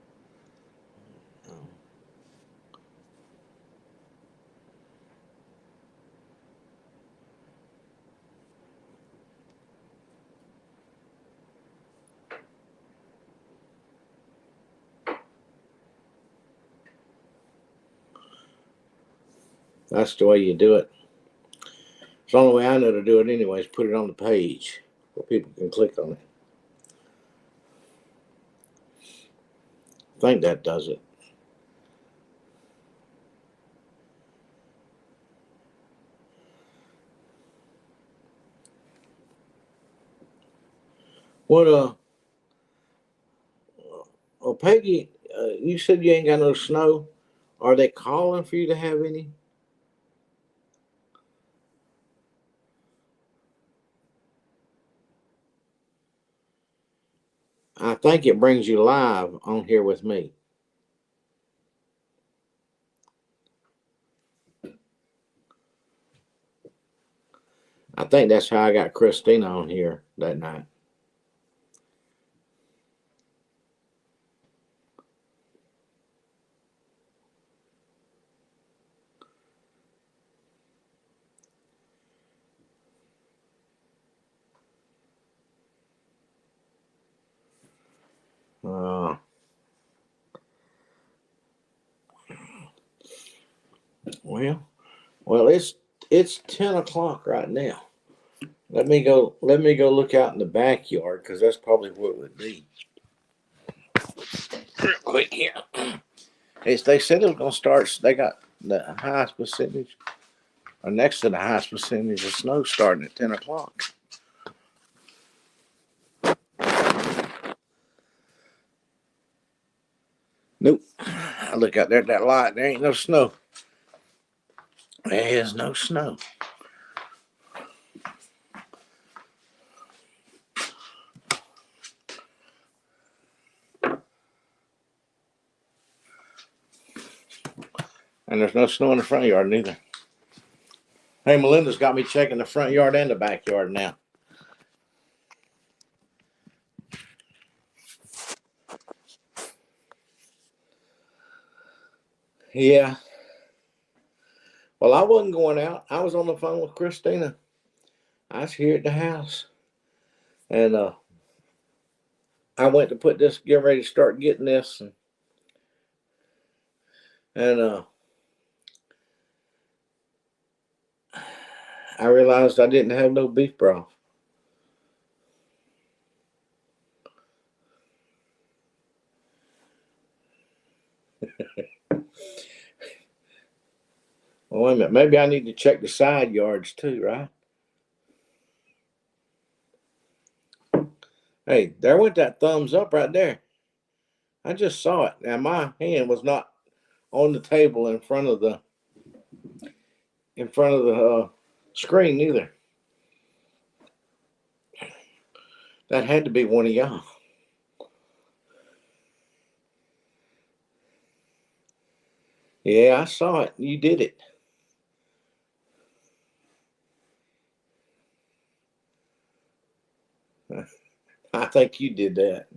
Oh. That's the way you do it. It's the only way I know to do it anyways. Put it on the page where people can click on it. I think that does it. What oh Peggy, you said you ain't got no snow. Are they calling for you to have any? I think it brings you live on here with me. I think that's how I got Christina on here that night. Uh, well, well, it's 10 o'clock right now. Let me go. Let me go look out in the backyard because that's probably what it would be. Real quick here. They said it was gonna start. They got the highest percentage, or next to the highest percentage of snow starting at 10 o'clock. Nope. I look out there at that light. There ain't no snow. There is no snow. And there's no snow in the front yard neither. Hey, Melinda's got me checking the front yard and the backyard now. Yeah. Well, I wasn't going out. I was on the phone with Christina. I was here at the house. And I went to put this, get ready to start getting this. And I realized I didn't have no beef broth. Well, wait a minute. Maybe I need to check the side yards too, right? Hey, there went that thumbs up right there. I just saw it. Now my hand was not on the table in front of the screen either. That had to be one of y'all. Yeah, I saw it. You did it. I think you did that.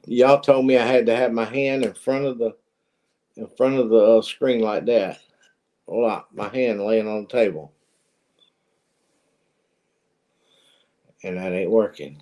Y'all told me I had to have my hand in front of the screen like that. Well, my hand laying on the table, and that ain't working.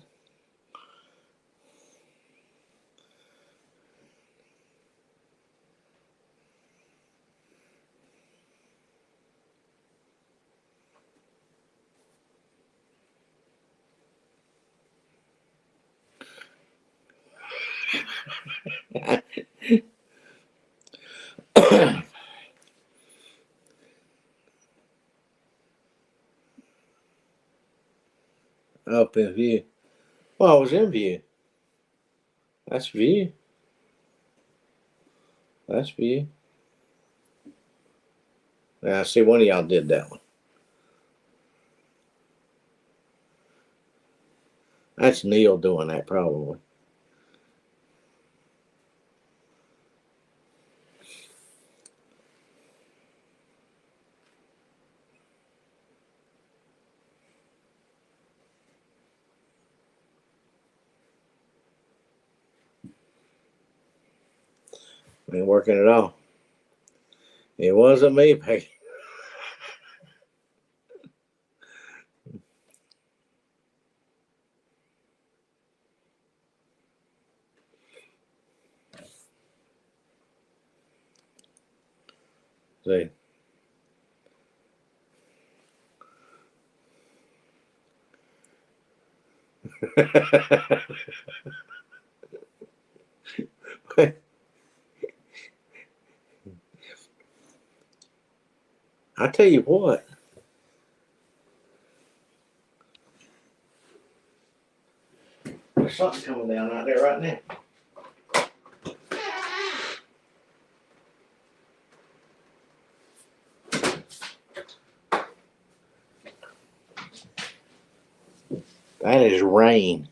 Up in view. Well, I was in view. That's view. That's view. Now, I see one of y'all did that one. That's Neil doing that probably. Ain't working at all. It wasn't me, Peggy. See. I tell you what. There's something coming down out there right now. That is rain.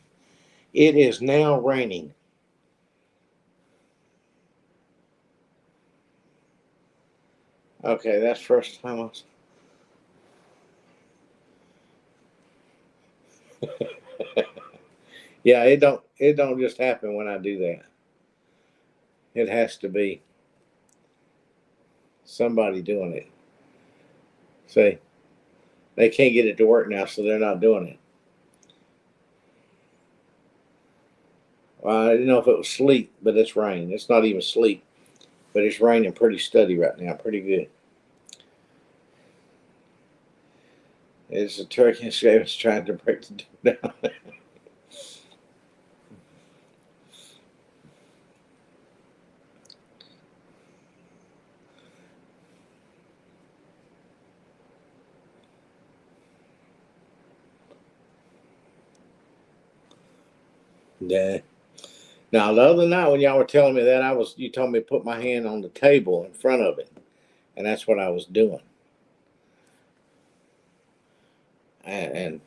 It is now raining. Okay, that's first time I was. Yeah, it don't just happen when I do that. It has to be somebody doing it. See, they can't get it to work now, so they're not doing it. Well, I didn't know if it was sleet, but it's rain. It's not even sleet, but it's raining pretty steady right now, pretty good. It's a turkey and Shavis trying to break the door down. Yeah. Now the other night when y'all were telling me that, you told me to put my hand on the table in front of it, and that's what I was doing. And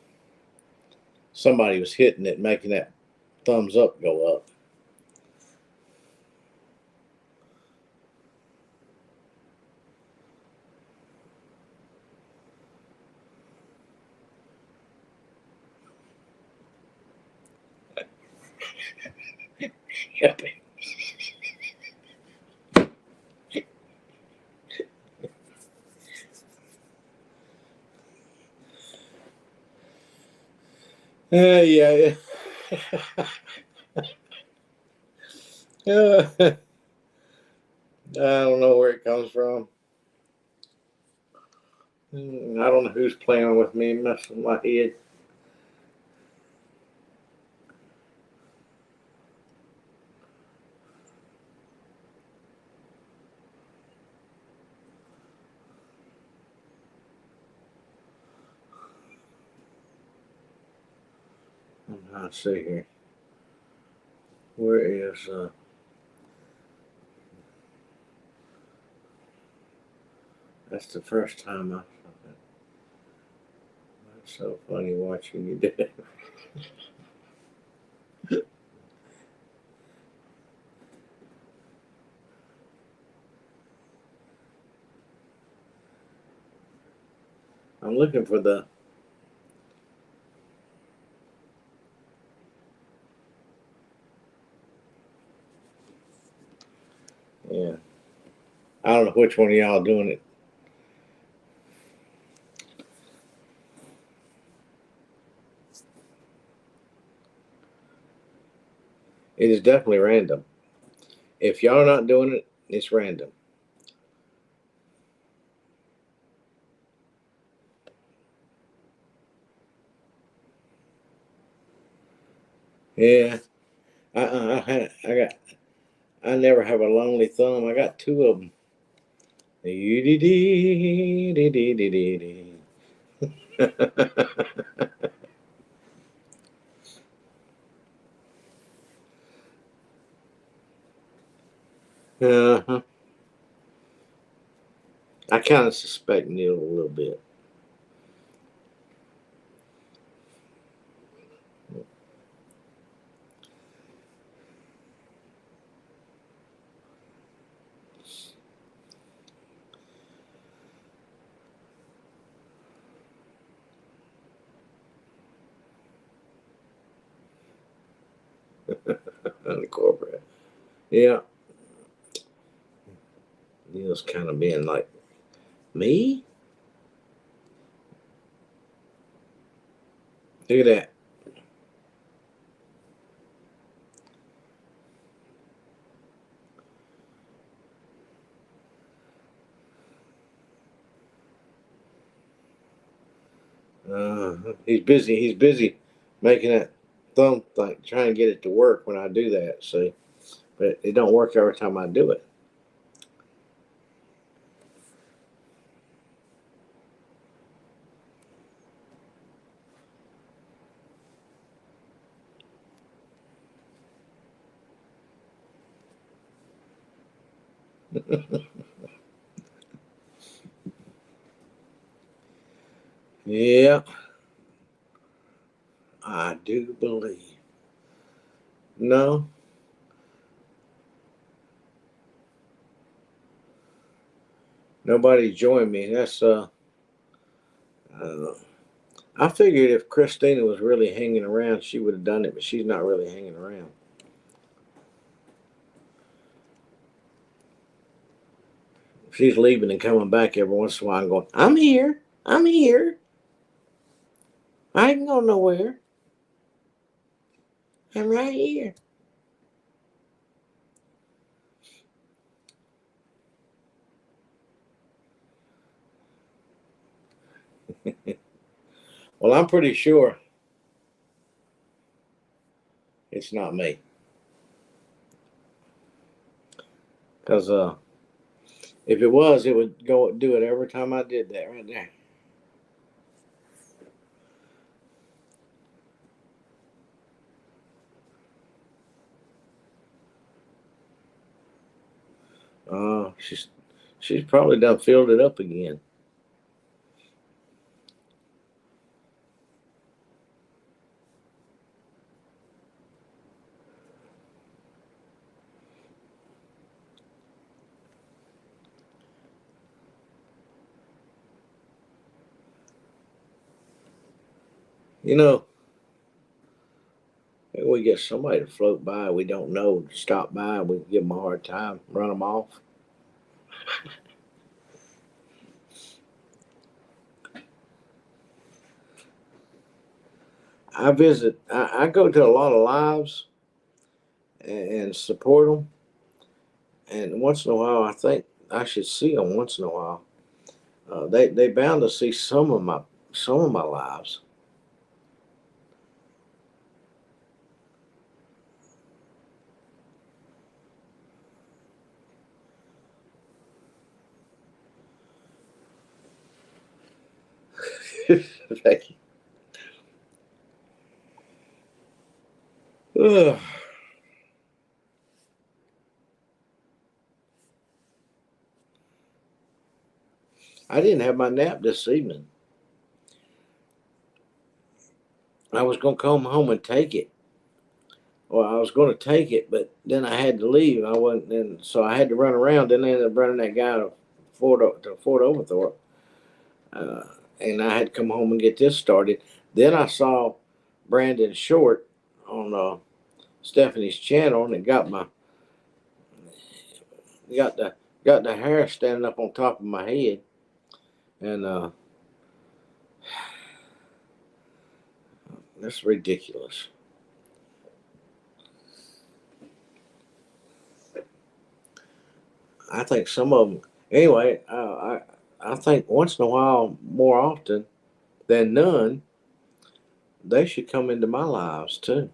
somebody was hitting it, making that thumbs up go up. Yeah, yeah. I don't know where it comes from. I don't know who's playing with me, messing with my head. Let's see here. Where is that's the first time I that's so funny watching you do it. I'm looking for the yeah. I don't know which one of y'all doing it. It is definitely random. If y'all are not doing it, it's random. Yeah. I never have a lonely thumb. I got two of them. Uh-huh. I kind of suspect Neil a little bit. Unincorporated. Yeah. Neil's kind of being like, me? Look at that. He's busy. He's busy making that thumb thing, trying to get it to work when I do that. See, but it don't work every time I do it. Yeah, I do believe. No, nobody joined me. That's I don't know. I figured if Christina was really hanging around, she would have done it, but she's not really hanging around. She's leaving and coming back every once in a while and going, I'm here. I'm here. I ain't going nowhere. I'm right here. Well, I'm pretty sure it's not me. Because if it was, it would go do it every time I did that right there. She's probably done filled it up again. You know, maybe we get somebody to float by we don't know, stop by, and we give them a hard time, run them off. I visit. I go to a lot of lives and support them. And once in a while, I think I should see them once in a while. They bound to see some of my lives. Thank you. Ugh. I didn't have my nap this evening. I was gonna come home and take it. Well, I was going to take it, but then I had to leave. I wasn't, and so I had to run around. Then I ended up running that guy to Fort Overthorpe, uh, and I had to come home and get this started. Then I saw Brandon Short on Stephanie's channel, and it got the hair standing up on top of my head, and that's ridiculous. I think some of them. Anyway, I think once in a while, more often than none, they should come into my lives too.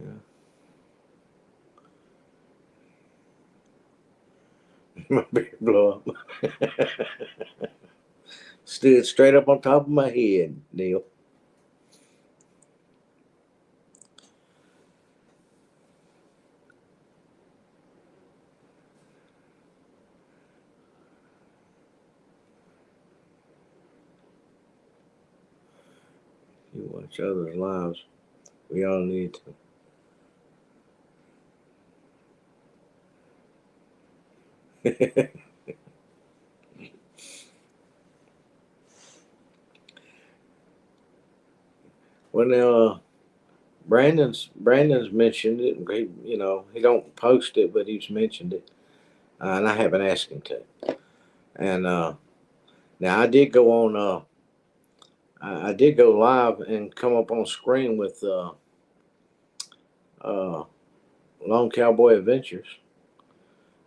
Yeah. My beard blow up. Stood straight up on top of my head, Neil. You watch others' lives. We all need to. Well, now Brandon's mentioned it. He don't post it, but he's mentioned it, and I haven't asked him to. And now I did go on. I did go live and come up on screen with uh, Lone Cowboy Adventures,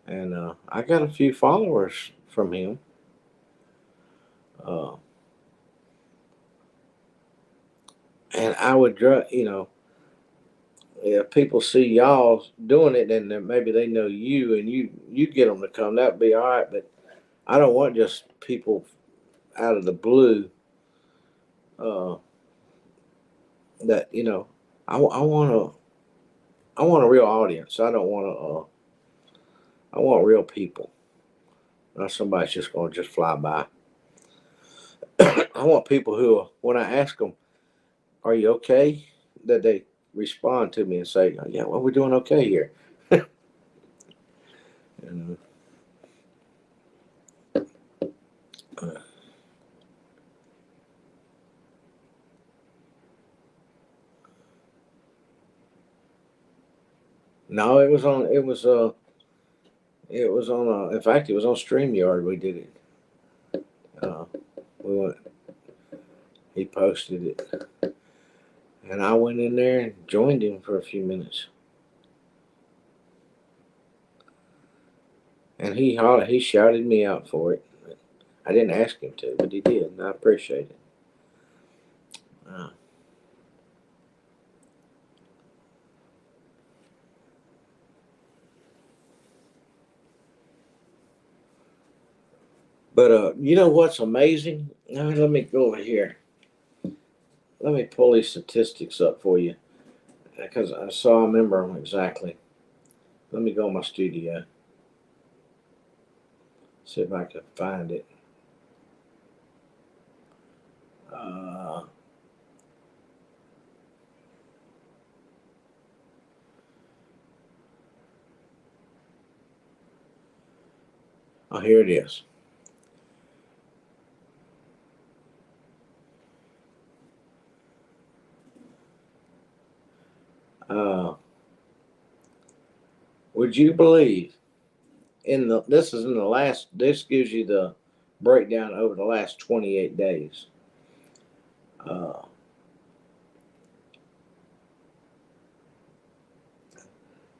and I got a few followers from him. Uh, and I would, if people see y'all doing it, then maybe they know you, and you get them to come. That'd be all right. But I don't want just people out of the blue. Uh, that I want a real audience. I don't want to. I want real people. Not somebody's just going to just fly by. I want people who, when I ask them, "Are you okay?" that they respond to me and say, "Yeah, well, we're doing okay here." And, uh, no, it was on. It was It was on. In fact, it was on Streamyard. We did it. Uh, we went. He posted it, and I went in there and joined him for a few minutes. And he shouted me out for it. I didn't ask him to, but he did, and I appreciate it. Uh, but you know what's amazing? Let me go over here. Let me pull these statistics up for you because I remember them exactly. Let me go in my studio. See if I can find it. Uh, oh, here it is. Uh, would you believe this is in the last? This gives you the breakdown over the last 28 days.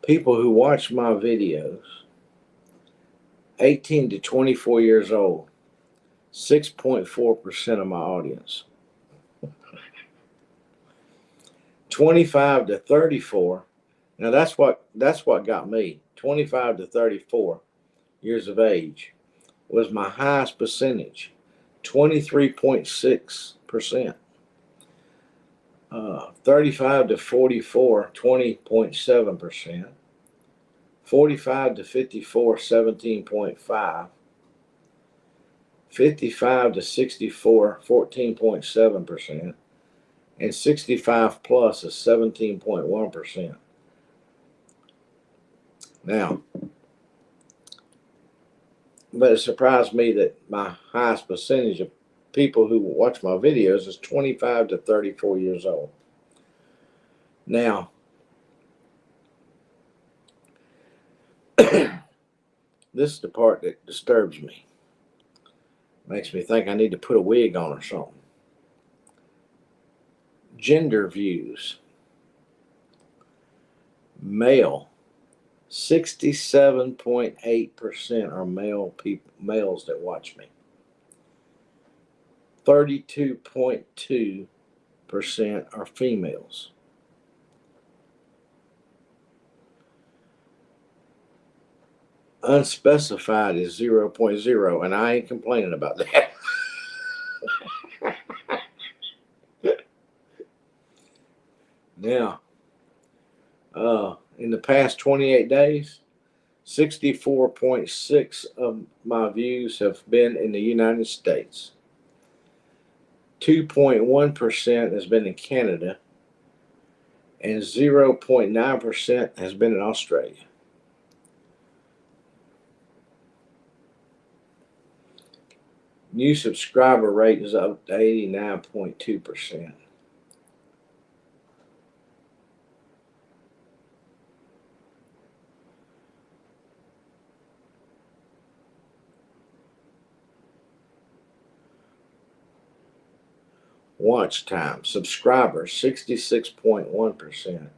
People who watch my videos, 18 to 24 years old, 6.4% of my audience. 25 to 34. Now that's what got me. 25 to 34 years of age was my highest percentage, 23.6%. 35 to 44, 20.7%. 45 to 54, 17.5. 55 to 64, 14.7%. And 65 plus is 17.1%. Now, but it surprised me that my highest percentage of people who watch my videos is 25 to 34 years old. Now, this is the part that disturbs me. Makes me think I need to put a wig on or something. Gender views. Male. 67.8% are males that watch me. 32.2% are females. Unspecified is 0.0, and I ain't complaining about that. Now, in the past 28 days, 64.6 of my views have been in the United States. 2.1% has been in Canada, and 0.9% has been in Australia. New subscriber rate is up to 89.2%. Watch time. Subscribers, 66.1%.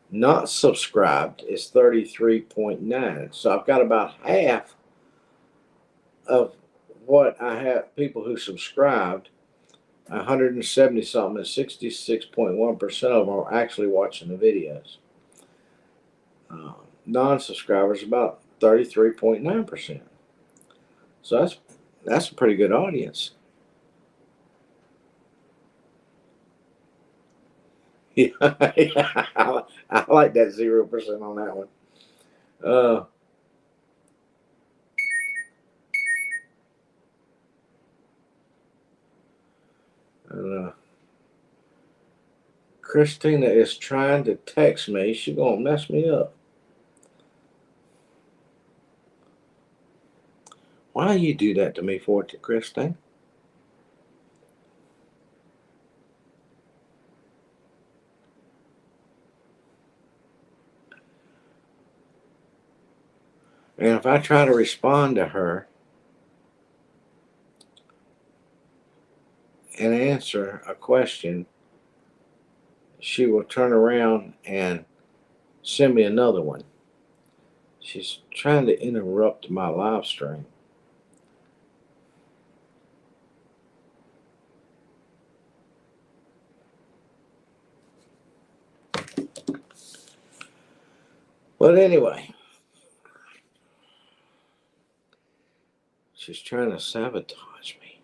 Not subscribed is 33.9%. So I've got about half of what I have people who subscribed, 170 something, and 66.1% of them are actually watching the videos. Non-subscribers about 33.9%. So that's a pretty good audience. Yeah, I like that 0% on that one. Christina is trying to text me. She's gonna mess me up. Why you do that to me for it, Christine? And if I try to respond to her and answer a question, she will turn around and send me another one. She's trying to interrupt my live stream. But anyway, she's trying to sabotage me.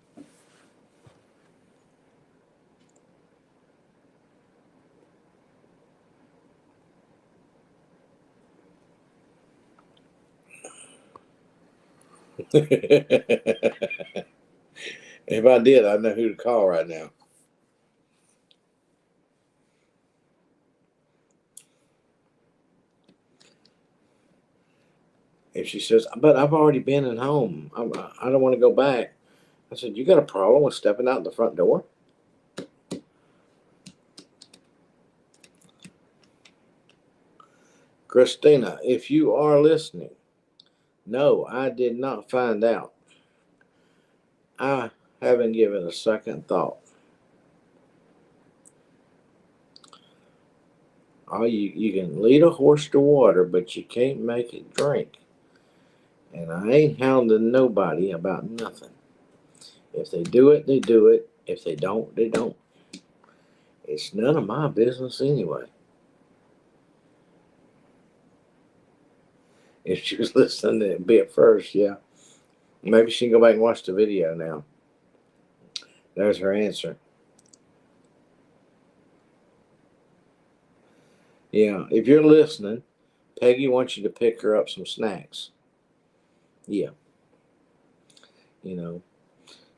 If I did, I'd know who to call right now. If she says, but I've already been at home, I don't want to go back. I said, you got a problem with stepping out the front door? Christina, if you are listening, no, I did not find out. I haven't given a second thought. You can lead a horse to water, but you can't make it drink. And I ain't hounding nobody about nothing. If they do it, they do it. If they don't, they don't. It's none of my business anyway. If she was listening to it bit first, yeah. Maybe she can go back and watch the video now. There's her answer. Yeah, if you're listening, Peggy wants you to pick her up some snacks. Yeah, you know,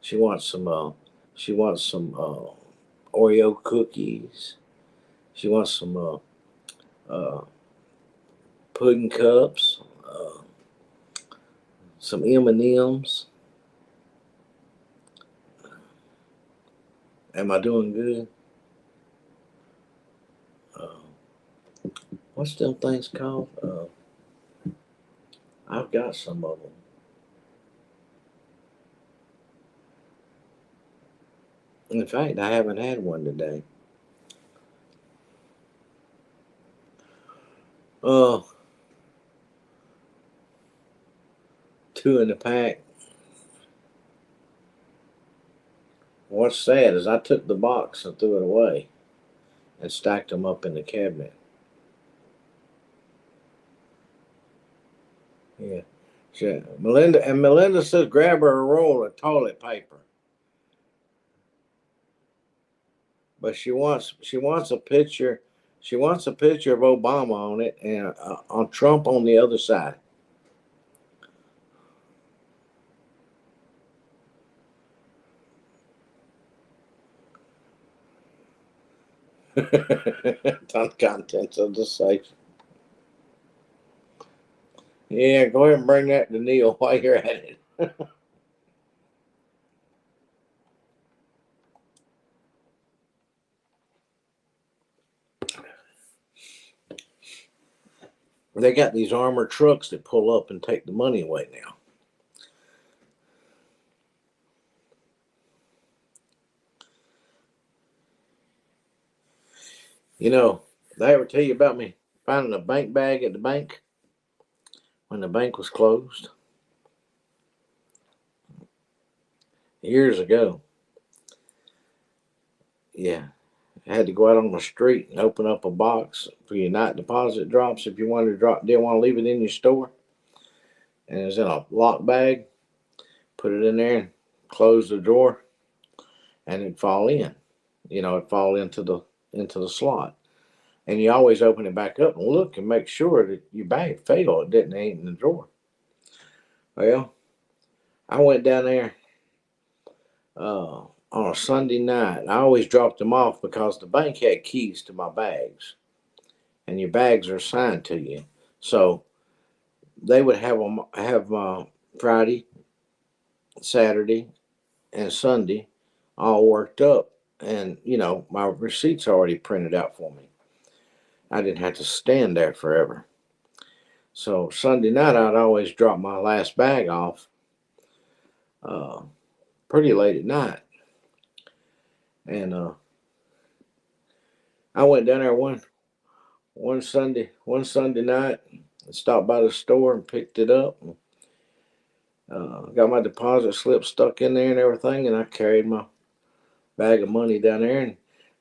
she wants some. She wants some Oreo cookies. She wants some uh, pudding cups. Some M&Ms. Am I doing good? What's them things called? I've got some of them. In fact, I haven't had one today. Oh, two in the pack. What's sad is I took the box and threw it away and stacked them up in the cabinet. Yeah. Melinda says grab her a roll of toilet paper. But she wants a picture. She wants a picture of Obama on it and on Trump on the other side. Ton contents of the safe. Yeah, go ahead and bring that to Neil while you're at it. They got these armored trucks that pull up and take the money away now. You know, did I ever tell you about me finding a bank bag at the bank when the bank was closed? Years ago. Yeah. I had to go out on the street and open up a box for your night deposit drops if you wanted to drop, didn't want to leave it in your store. And it was in a lock bag. Put it in there and close the drawer, and it'd fall in. It'd fall into the slot. And you always open it back up and look and make sure that your bag fell. It didn't ain't in the drawer. Well, I went down there on a Sunday night. I always dropped them off because the bank had keys to my bags, and your bags are assigned to you. So they would have Friday, Saturday, and Sunday all worked up, and my receipts already printed out for me. I didn't have to stand there forever. So Sunday night, I'd always drop my last bag off uh, pretty late at night, and I went down there one Sunday night, and stopped by the store and picked it up. And, got my deposit slip stuck in there and everything, and I carried my bag of money down there. And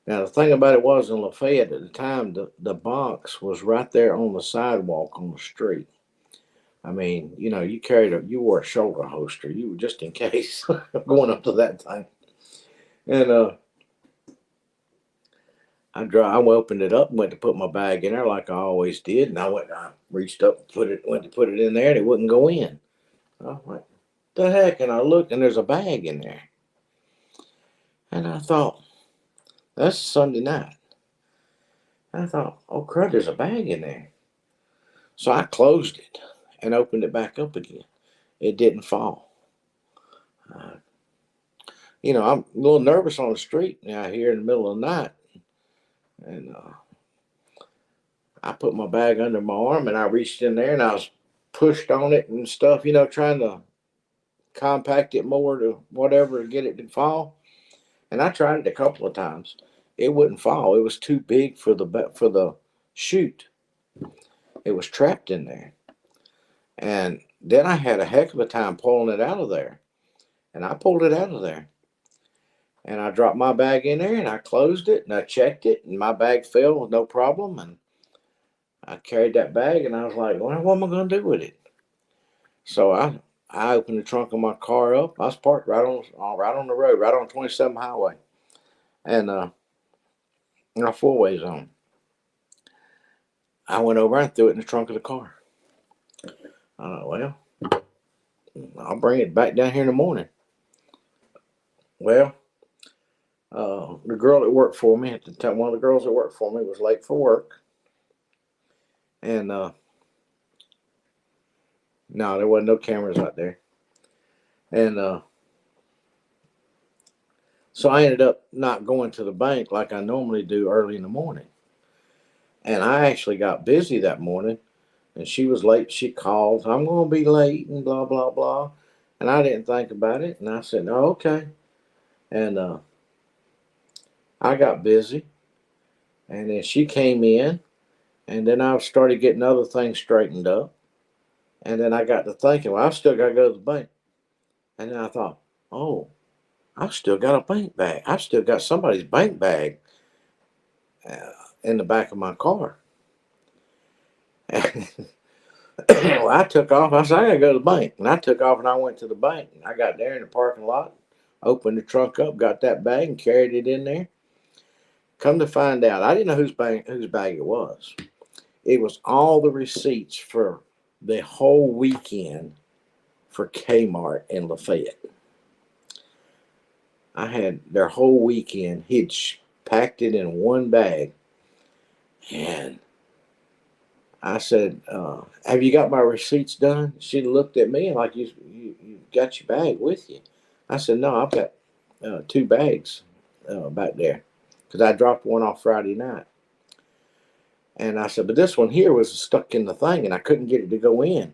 now the thing about it was in Lafayette at the time, the box was right there on the sidewalk on the street. I mean, you wore a shoulder holster, you were just in case going up to that thing. And I opened it up and went to put my bag in there like I always did, and I reached up, went to put it in there, and it wouldn't go in. I'm like, the heck? And I looked, and there's a bag in there, and I thought, that's Sunday night. And I thought, oh crud, there's a bag in there. So I closed it and opened it back up again. It didn't fall. Uh, I'm a little nervous on the street now here in the middle of the night, and I put my bag under my arm and I reached in there and I was pushed on it and stuff, trying to compact it more to whatever to get it to fall. And I tried it a couple of times. It wouldn't fall. It was too big for the chute. It was trapped in there. And then I had a heck of a time pulling it out of there. And I pulled it out of there. And I dropped my bag in there and I closed it and I checked it and my bag fell with no problem. And I carried that bag and I was like, well, what am I going to do with it? So I opened the trunk of my car up. I was parked right on the road, right on 27 highway. And my four ways on. I went over and threw it in the trunk of the car. I thought, well, I'll bring it back down here in the morning. Well, the girl that worked for me at the time, one of the girls that worked for me was late for work. And no, there wasn't no cameras out there. And so I ended up not going to the bank like I normally do early in the morning. And I actually got busy that morning and she was late. She called, I'm going to be late and blah, blah, blah. And I didn't think about it. And I said, oh, okay. And I got busy. And then she came in. And then I started getting other things straightened up. And then I got to thinking, well, I still got to go to the bank. And then I thought, oh, I've still got a bank bag. I've still got somebody's bank bag uh, in the back of my car. And well, I took off. I said, I got to go to the bank. And I took off and I went to the bank. And I got there in the parking lot, opened the trunk up, got that bag and carried it in there. Come to find out, I didn't know whose bag it was. It was all the receipts for the whole weekend for Kmart in Lafayette. I had their whole weekend. He'd packed it in one bag. And I said, have you got my receipts done? She looked at me like, you got your bag with you. I said, no, I've got two bags back there because I dropped one off Friday night. And I said, but this one here was stuck in the thing and I couldn't get it to go in.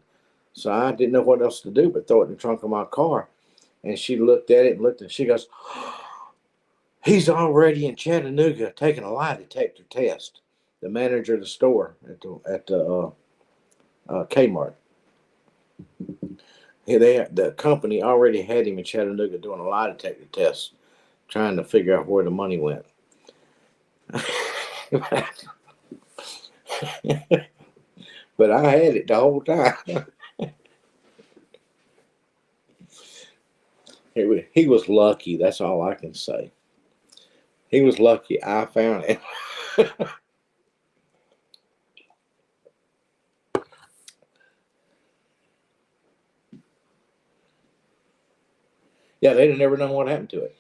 So I didn't know what else to do but throw it in the trunk of my car. And she looked at it and looked and she goes, he's already in Chattanooga taking a lie detector test. The manager of the store at the Kmart. The company already had him in Chattanooga doing a lie detector test, trying to figure out where the money went. But I had it the whole time. He was lucky. That's all I can say. He was lucky. I found it. Yeah, they'd have never known what happened to it.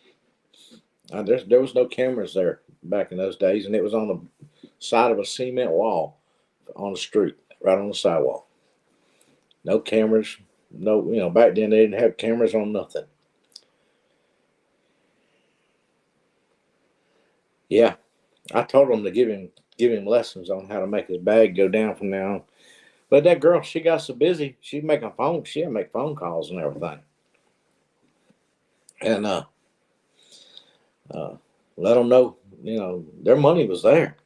There was no cameras there back in those days, and it was on the side of a cement wall on the street, right on the sidewalk. No cameras. No, back then they didn't have cameras on nothing. Yeah, I told him to give him lessons on how to make his bag go down from now on. But that girl, she got so busy, she'd make phone calls and everything, and uh, let them know, their money was there.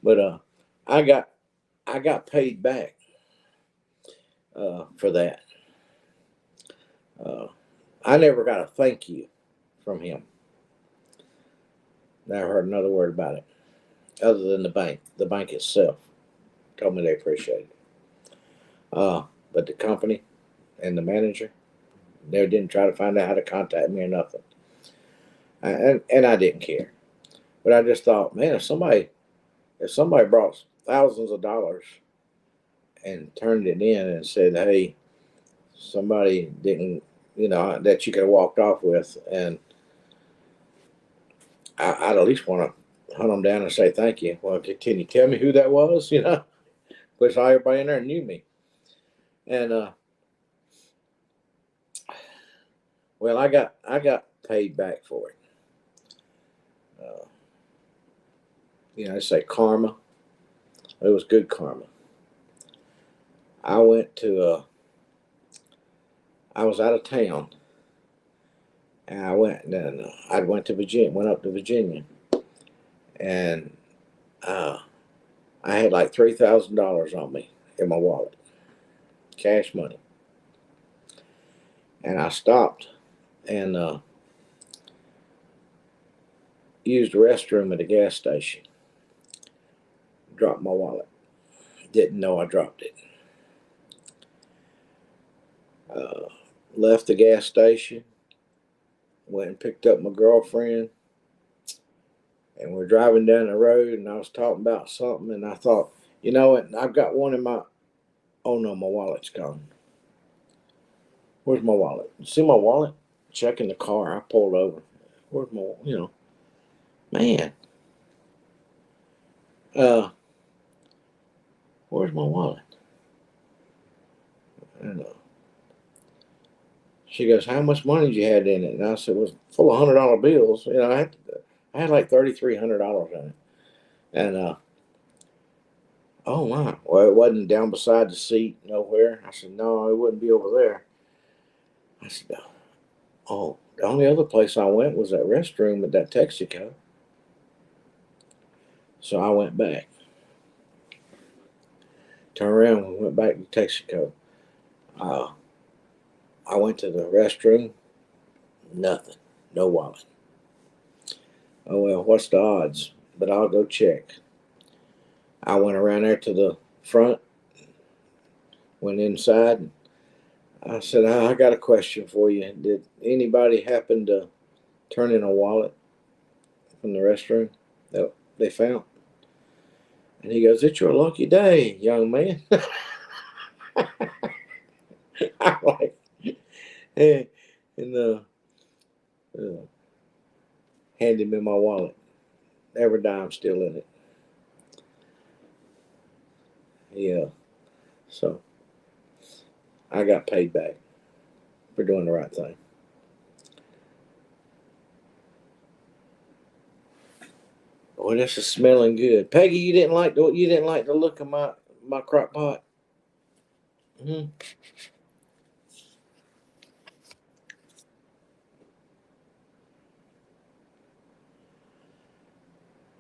But I got I got paid back for that. Uh, I never got a thank you from him. Never heard another word about it, other than the bank. The bank itself told me they appreciate it. But the company and the manager, they didn't try to find out how to contact me or nothing. And I didn't care. But I just thought, man, if somebody brought thousands of dollars and turned it in and said, hey, somebody didn't, that you could have walked off with, and I'd at least want to hunt them down and say thank you. Well, can you tell me who that was? Which everybody in there knew me. And well, I got paid back for it. Uh, they say karma. It was good karma. I went to I was out of town, And I went, and I went to Virginia, went up to Virginia, and I had like $3,000 on me in my wallet, cash money. And I stopped and used the restroom at a gas station. Dropped my wallet. Didn't know I dropped it. Left the gas station. Went and picked up my girlfriend. And we're driving down the road, and I was talking about something, and I thought, you know what? I've got one in my. Oh no, my wallet's gone. Where's my wallet? You see my wallet? Checking the car. I pulled over. Where's my? Man. Where's my wallet? And she goes, "How much money did you had in it?" And I said, "It was full of $100 bills. I had like $3,300 in it." And oh my, well, it wasn't down beside the seat nowhere. I said, "No, it wouldn't be over there." I said, "Oh, the only other place I went was that restroom at that Texaco." So I went back, turned around, and went back to Texaco. Uh, I went to the restroom, nothing, no wallet. Oh well, what's the odds? But I'll go check. I went around there to the front, went inside, and I said, I got a question for you. Did anybody happen to turn in a wallet from the restroom that they found?" And he goes, "It's your lucky day, young man." I'm like, hey, and uh, handed me my wallet. Every dime still in it. Yeah. So I got paid back for doing the right thing. Boy, this is smelling good. Peggy, you didn't like the look of my crock pot. Hmm.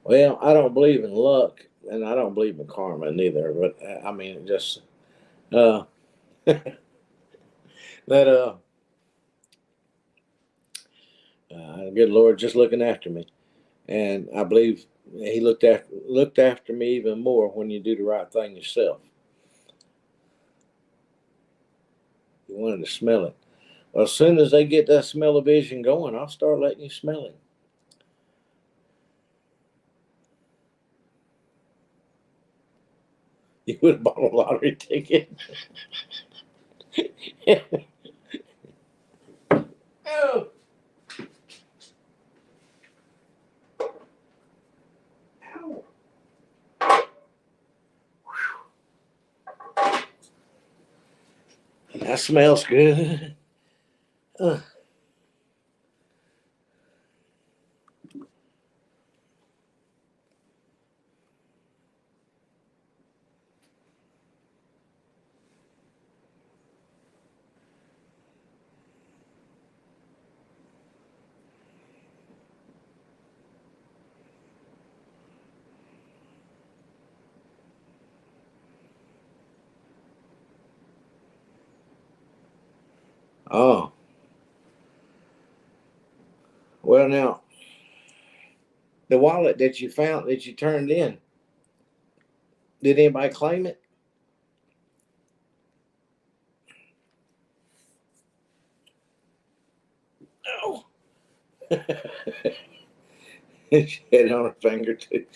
Well, I don't believe in luck, and I don't believe in karma neither. But I mean, just uh, that good Lord just looking after me, and I believe He looked after me even more when you do the right thing yourself. You wanted to smell it. Well, as soon as they get that smell-o-vision going, I'll start letting you smell it. You would have bought a lottery ticket. Oh, ow. That smells good. Uh, oh, well, now, the wallet that you found that you turned in, did anybody claim it? No. She had it on her finger, too.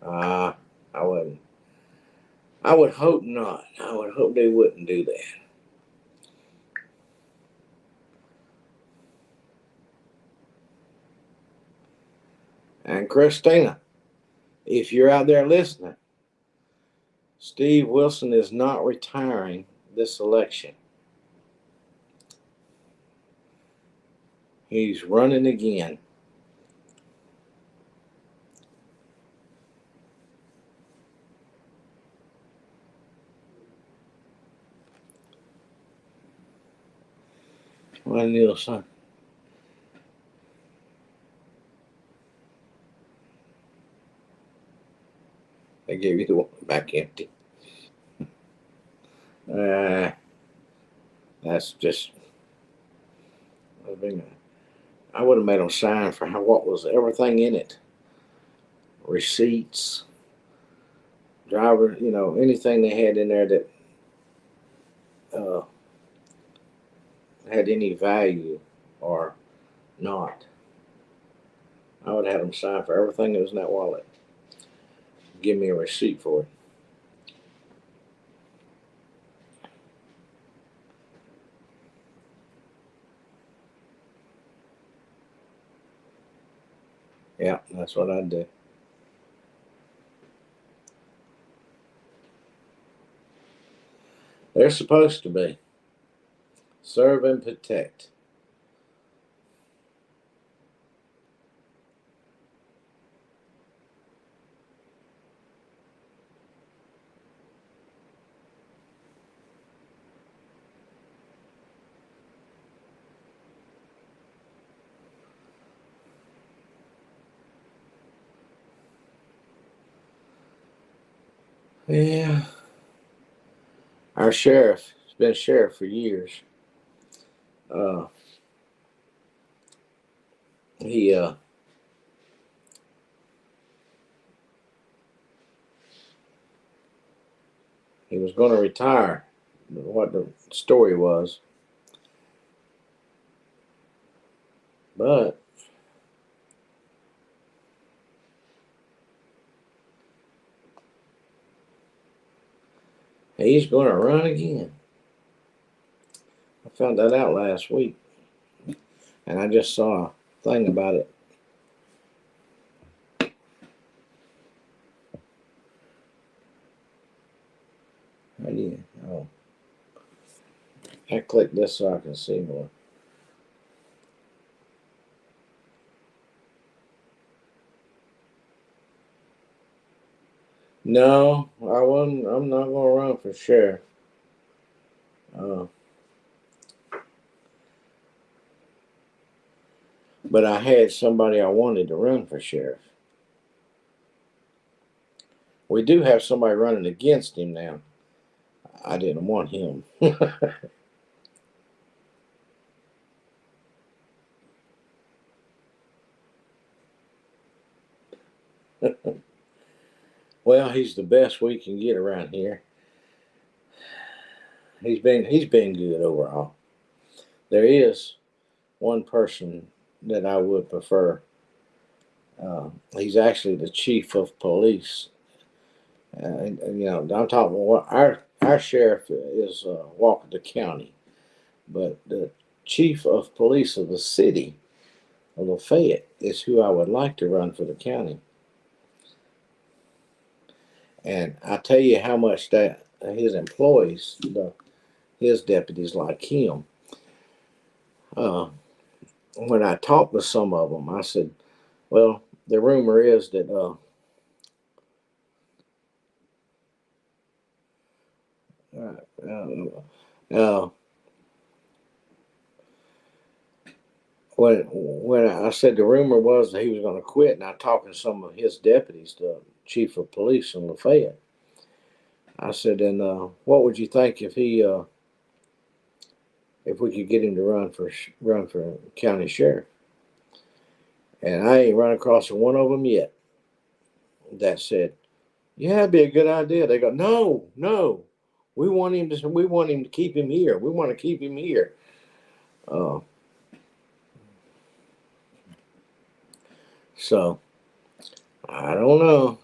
uh, I wouldn't. I would hope not. I would hope they wouldn't do that. And Christina, if you're out there listening, Steve Wilson is not retiring this election. He's running again. What Neil son? They gave you the one back empty. That's just. I would have made them sign for what was everything in it. Receipts, driver, anything they had in there that uh, had any value or not. I would have had them sign for everything that was in that wallet. Give me a receipt for it. Yeah, that's what I'd do. They're supposed to be. Serve and protect. Yeah. Our sheriff has been sheriff for years. Uh, he he was going to retire. What the story was, but he's going to run again. I found that out last week, and I just saw a thing about it. How do you? Oh, I click this so I can see more. No, I wasn't. I'm not going to run for sheriff. But I had somebody I wanted to run for sheriff. We do have somebody running against him now. I didn't want him. Well, he's the best we can get around here. He's been good overall. There is one person that I would prefer. He's actually the chief of police. I'm talking about our sheriff is Walker County, but the chief of police of the city of Lafayette is who I would like to run for the county. And I tell you how much that his employees, his deputies like him. When I talked with some of them, I said, "Well, the rumor is that uh, when I said the rumor was that he was going to quit, and I talked to some of his deputies, the chief of police in Lafayette. I said, and what would you think if if we could get him to run for county sheriff?" And I ain't run across one of them yet that said, "Yeah, it'd be a good idea." They go, "No, no, we want him to keep him here. We want to keep him here." Uh, so I don't know.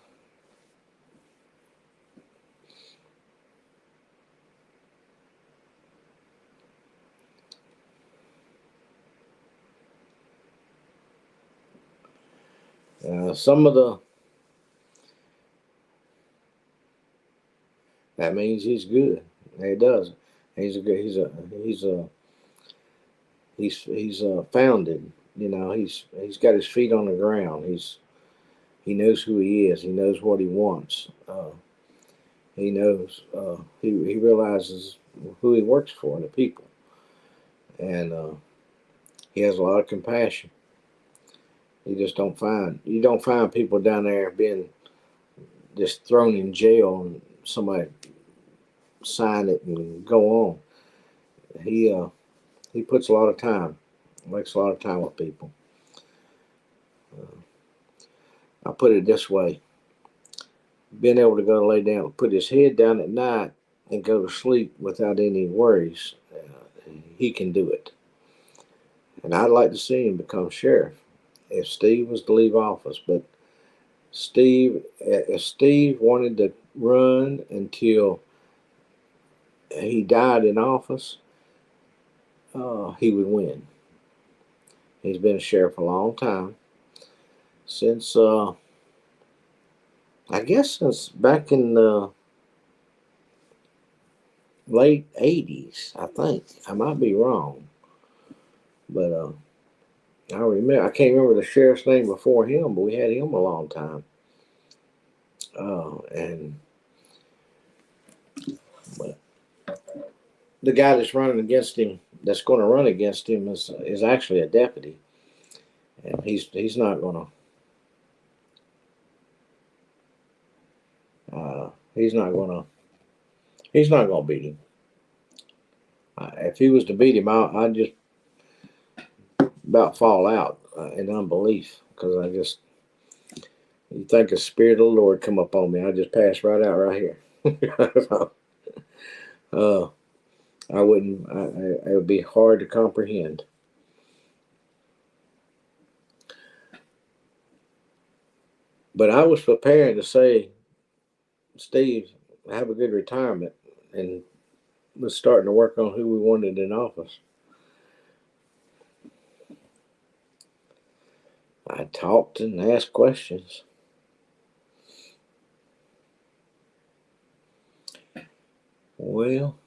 Some of the that means he's good. He does. He's a good. He's founded. You know, he's got his feet on the ground. He knows who he is. He knows what he wants. He knows. He realizes who he works for, the people, and he has a lot of compassion. You don't find people down there being just thrown in jail and somebody sign it and go on. He puts a lot of time, makes a lot of time with people. I put it this way: being able to go lay down, put his head down at night, and go to sleep without any worries, he can do it. And I'd like to see him become sheriff if Steve was to leave office. But if Steve wanted to run until he died in office, he would win. He's been a sheriff a long time, since I guess since back in the late '80s. I think I might be wrong, but I can't remember the sheriff's name before him, but we had him a long time. And but the guy that's running against him, that's going to run against him, is actually a deputy, and he's not going to he's not going to beat him. If he was to beat him, I'd just about fall out in unbelief, because you think the spirit of the Lord come up on me, I just pass right out right here. I wouldn't. It would be hard to comprehend. But I was preparing to say, Steve, have a good retirement, and was starting to work on who we wanted in office. I talked and asked questions. Well,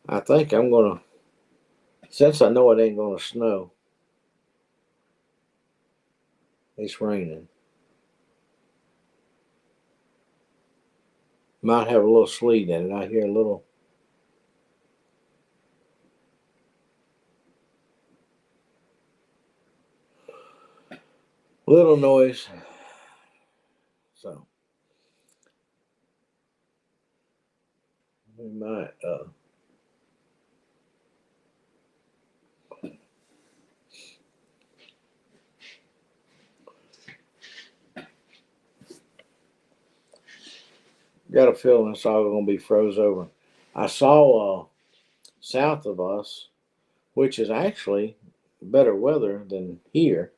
I think I'm gonna, since I know it ain't gonna snow, it's raining. Might have a little sleet in it. I hear a little noise. So we might got a feeling it's all gonna be froze over. I saw south of us, which is actually better weather than here.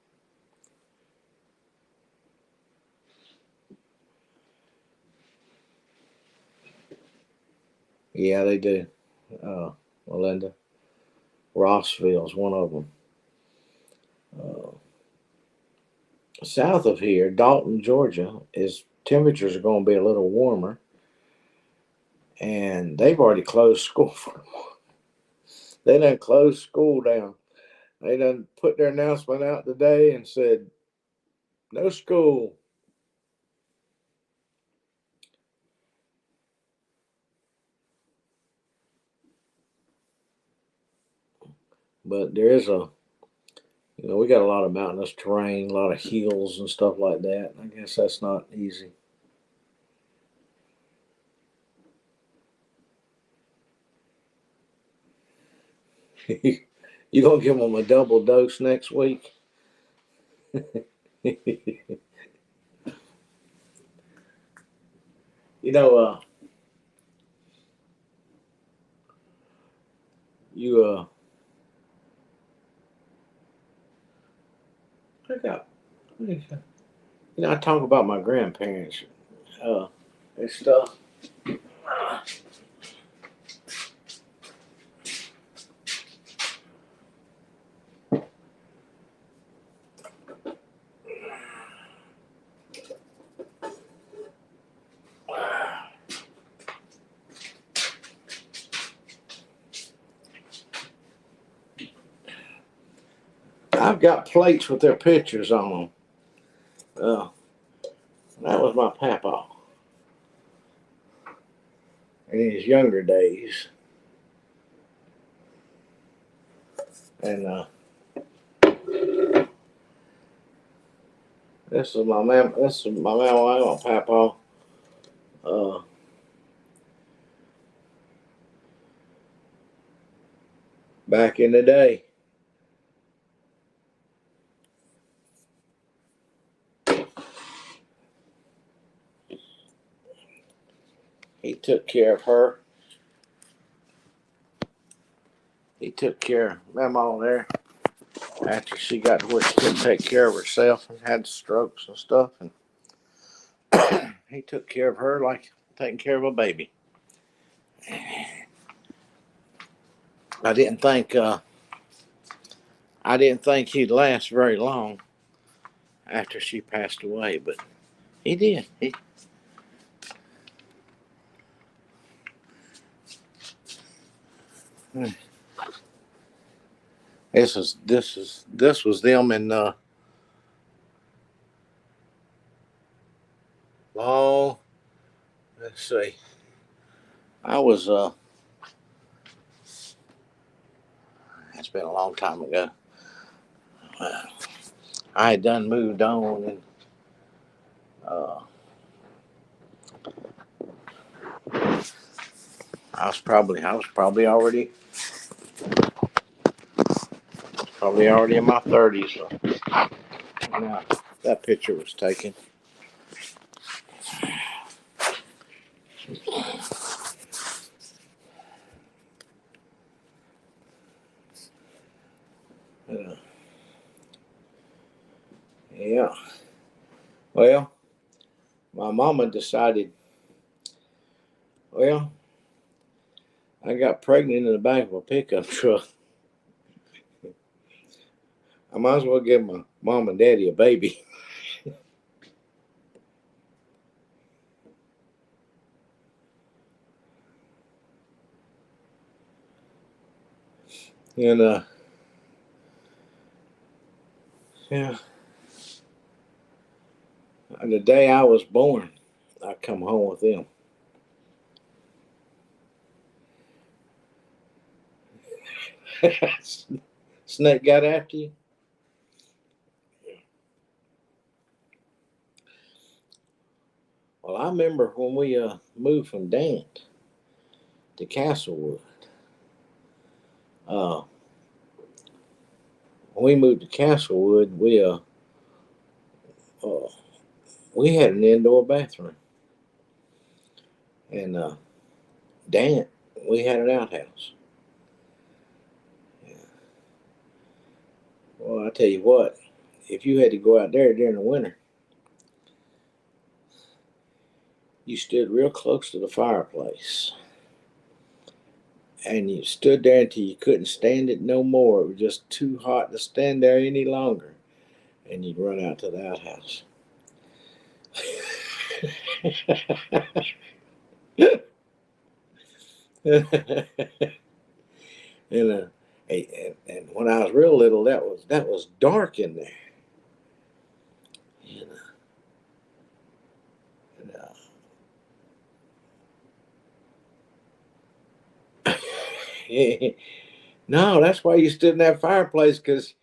Yeah, they do. Melinda, Rossville's one of them. Uh, South of here, Dalton, Georgia, is temperatures are going to be a little warmer, and they've already closed school for. They done closed school down. They done put their announcement out today and said no school. But there is we got a lot of mountainous terrain, a lot of hills and stuff like that. I guess that's not easy. You gonna give them a double dose next week? you know, you I got. I talk about my grandparents and stuff. I've got plates with their pictures on them. That was my papa in his younger days. And this is my mama and my papa. Back in the day. He took care of her. He took care of Mama there after she got to where she couldn't take care of herself and had strokes and stuff. And he took care of her like taking care of a baby. I didn't think he'd last very long after she passed away, but he did. This was them in long. Let's see. I was it's been a long time ago. I had done moved on, and I was probably already in my 30s. So now that picture was taken. Yeah. Well, my mama decided, well, I got pregnant in the back of a pickup truck. I might as well give my mom and daddy a baby. And yeah, and the day I was born, I come home with them. Snake got after you? Well, I remember when we moved from Dant to Castlewood. When we moved to Castlewood, we had an indoor bathroom, and Dant, we had an outhouse. Yeah. Well, I tell you what, if you had to go out there during the winter, you stood real close to the fireplace, and you stood there until you couldn't stand it no more. It was just too hot to stand there any longer, and you'd run out to the outhouse. and, and when I was real little, that was dark in there. And, no, that's why you stood in that fireplace, because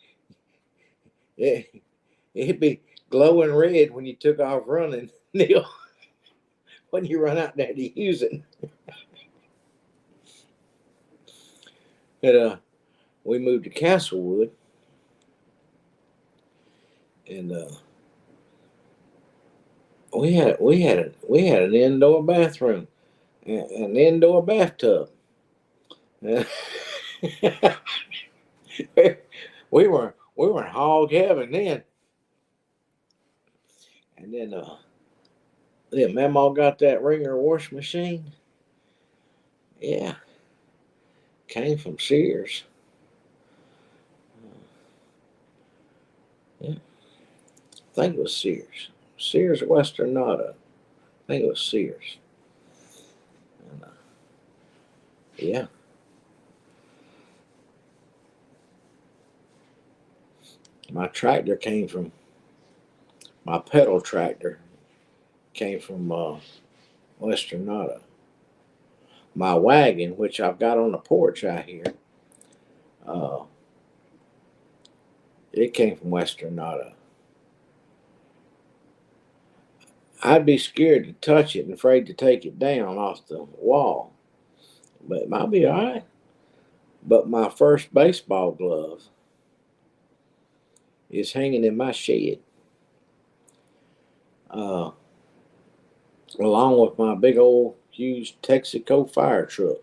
it'd be glowing red when you took off running, Neil, when you run out there to use it. And we moved to Castlewood, and we had an indoor bathroom, an indoor bathtub. we were in hog heaven then. And then Mama got that Ringer wash machine. Yeah, came from Sears. Yeah, I think it was Sears. Sears Western Auto. I think it was Sears. And, yeah. My tractor came from, my pedal tractor came from Western Nada. My wagon, which I've got on the porch out here, uh, it came from Western Nada. I'd be scared to touch it and afraid to take it down off the wall, but it might be all right. But my first baseball glove is hanging in my shed, uh, along with my big old huge Texaco fire truck.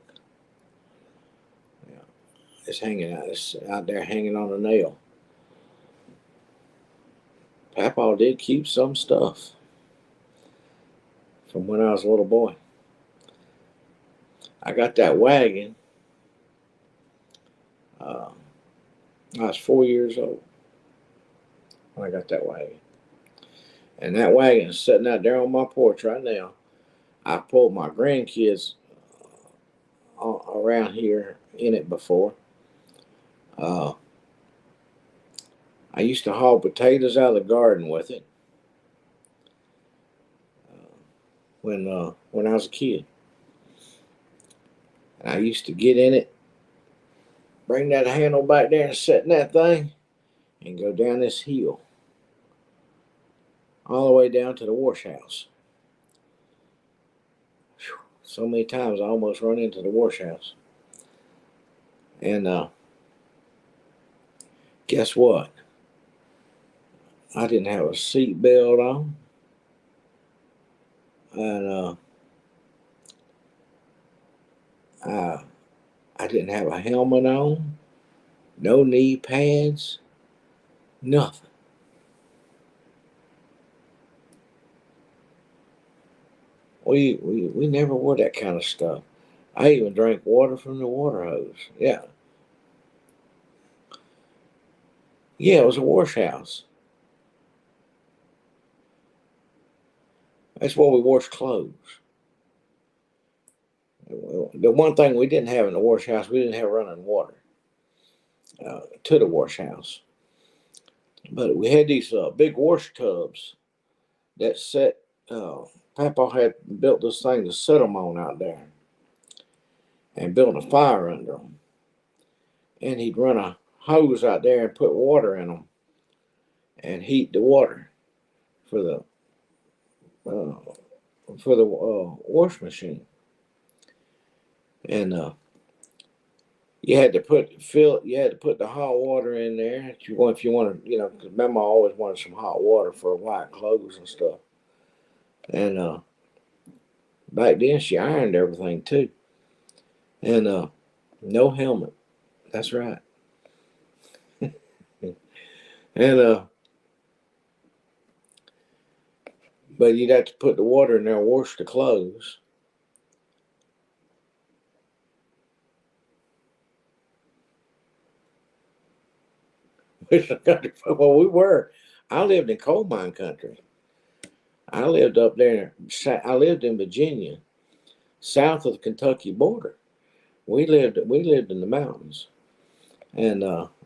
Yeah, it's hanging out. It's out there hanging on a nail. Papa did keep some stuff from when I was a little boy. I got that wagon. Uh, I was 4 years old when I got that wagon. And that wagon is sitting out there on my porch right now. I pulled my grandkids around here in it before. Uh, I used to haul potatoes out of the garden with it when I was a kid. And I used to get in it, bring that handle back there and sit in that thing, and go down this hill all the way down to the wash house. Whew. So many times I almost run into the wash house. And guess what? I didn't have a seat belt on. And I didn't have a helmet on. No knee pads. Nothing. We never wore that kind of stuff. I even drank water from the water hose. Yeah. Yeah, it was a wash house. That's where we wash clothes. The one thing we didn't have in the wash house, we didn't have running water to the wash house. But we had these big wash tubs that set. Papa had built this thing to set them on out there and built a fire under them. And he'd run a hose out there and put water in them and heat the water for the wash machine. And you had to put the hot water in there if you want, because Mama always wanted some hot water for white clothes and stuff. And back then she ironed everything too. And no helmet. That's right. And but you'd have to put the water in there and wash the clothes. Well, we were. I lived in coal mine country. I lived up there. I lived in Virginia, south of the Kentucky border. We lived in the mountains, and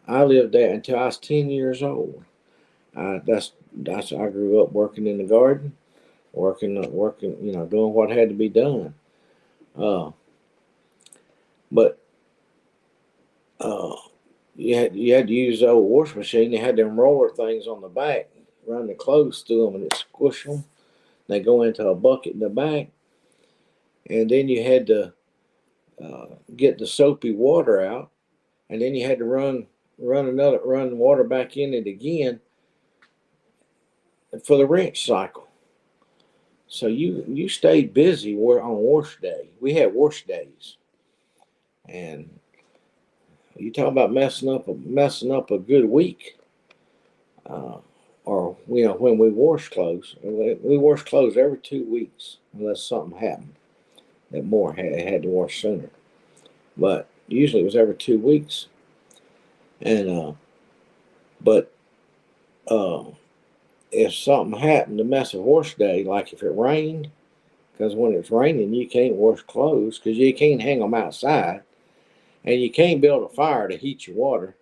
I lived there until I was 10 years old. That's I grew up working in the garden, working, doing what had to be done. Uh, but you had to use the old wash machine. They had them roller things on the back, run the clothes through them, and it squish them. They go into a bucket in the back, and then you had to get the soapy water out, and then you had to run water back in it again for the rinse cycle. So you stayed busy on wash day. We had wash days, and you talk about messing up a good week. Or when we wash clothes, we wash clothes every 2 weeks unless something happened that more had to wash sooner. But usually it was every 2 weeks. And but if something happened to mess a wash day, like if it rained, because when it's raining you can't wash clothes because you can't hang them outside, and you can't build a fire to heat your water.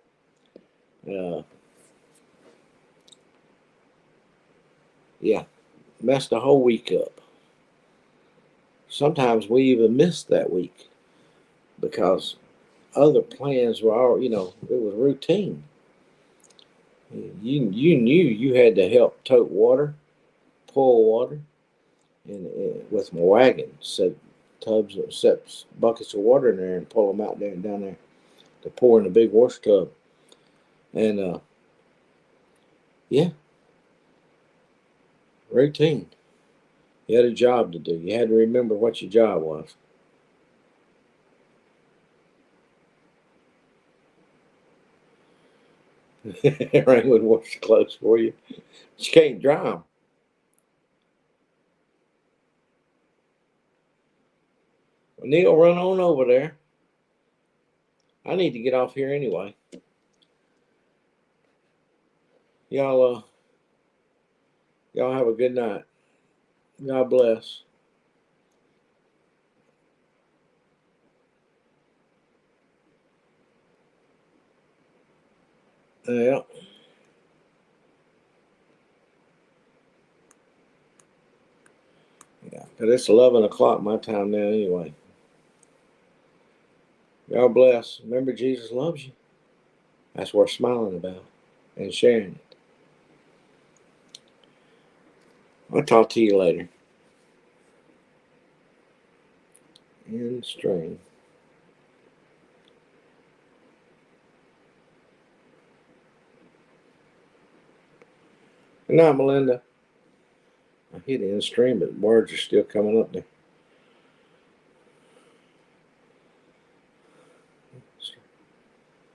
Yeah, messed the whole week up. Sometimes we even missed that week because other plans were all, it was routine. You knew you had to help tote water, pull water, and with my wagon, set buckets of water in there and pull them out there and down there to pour in the big wash tub. And yeah, routine. You had a job to do. You had to remember what your job was. Rain would wash the clothes for you. But you can't dry them. Well, Neil, run on over there. I need to get off here anyway. Y'all, y'all have a good night. God bless. Yeah, yeah. Cause it's 11 o'clock my time now anyway. God bless. Remember, Jesus loves you. That's worth smiling about and sharing it. I'll talk to you later. In string. Good night, Melinda. I hit end stream, but words are still coming up there.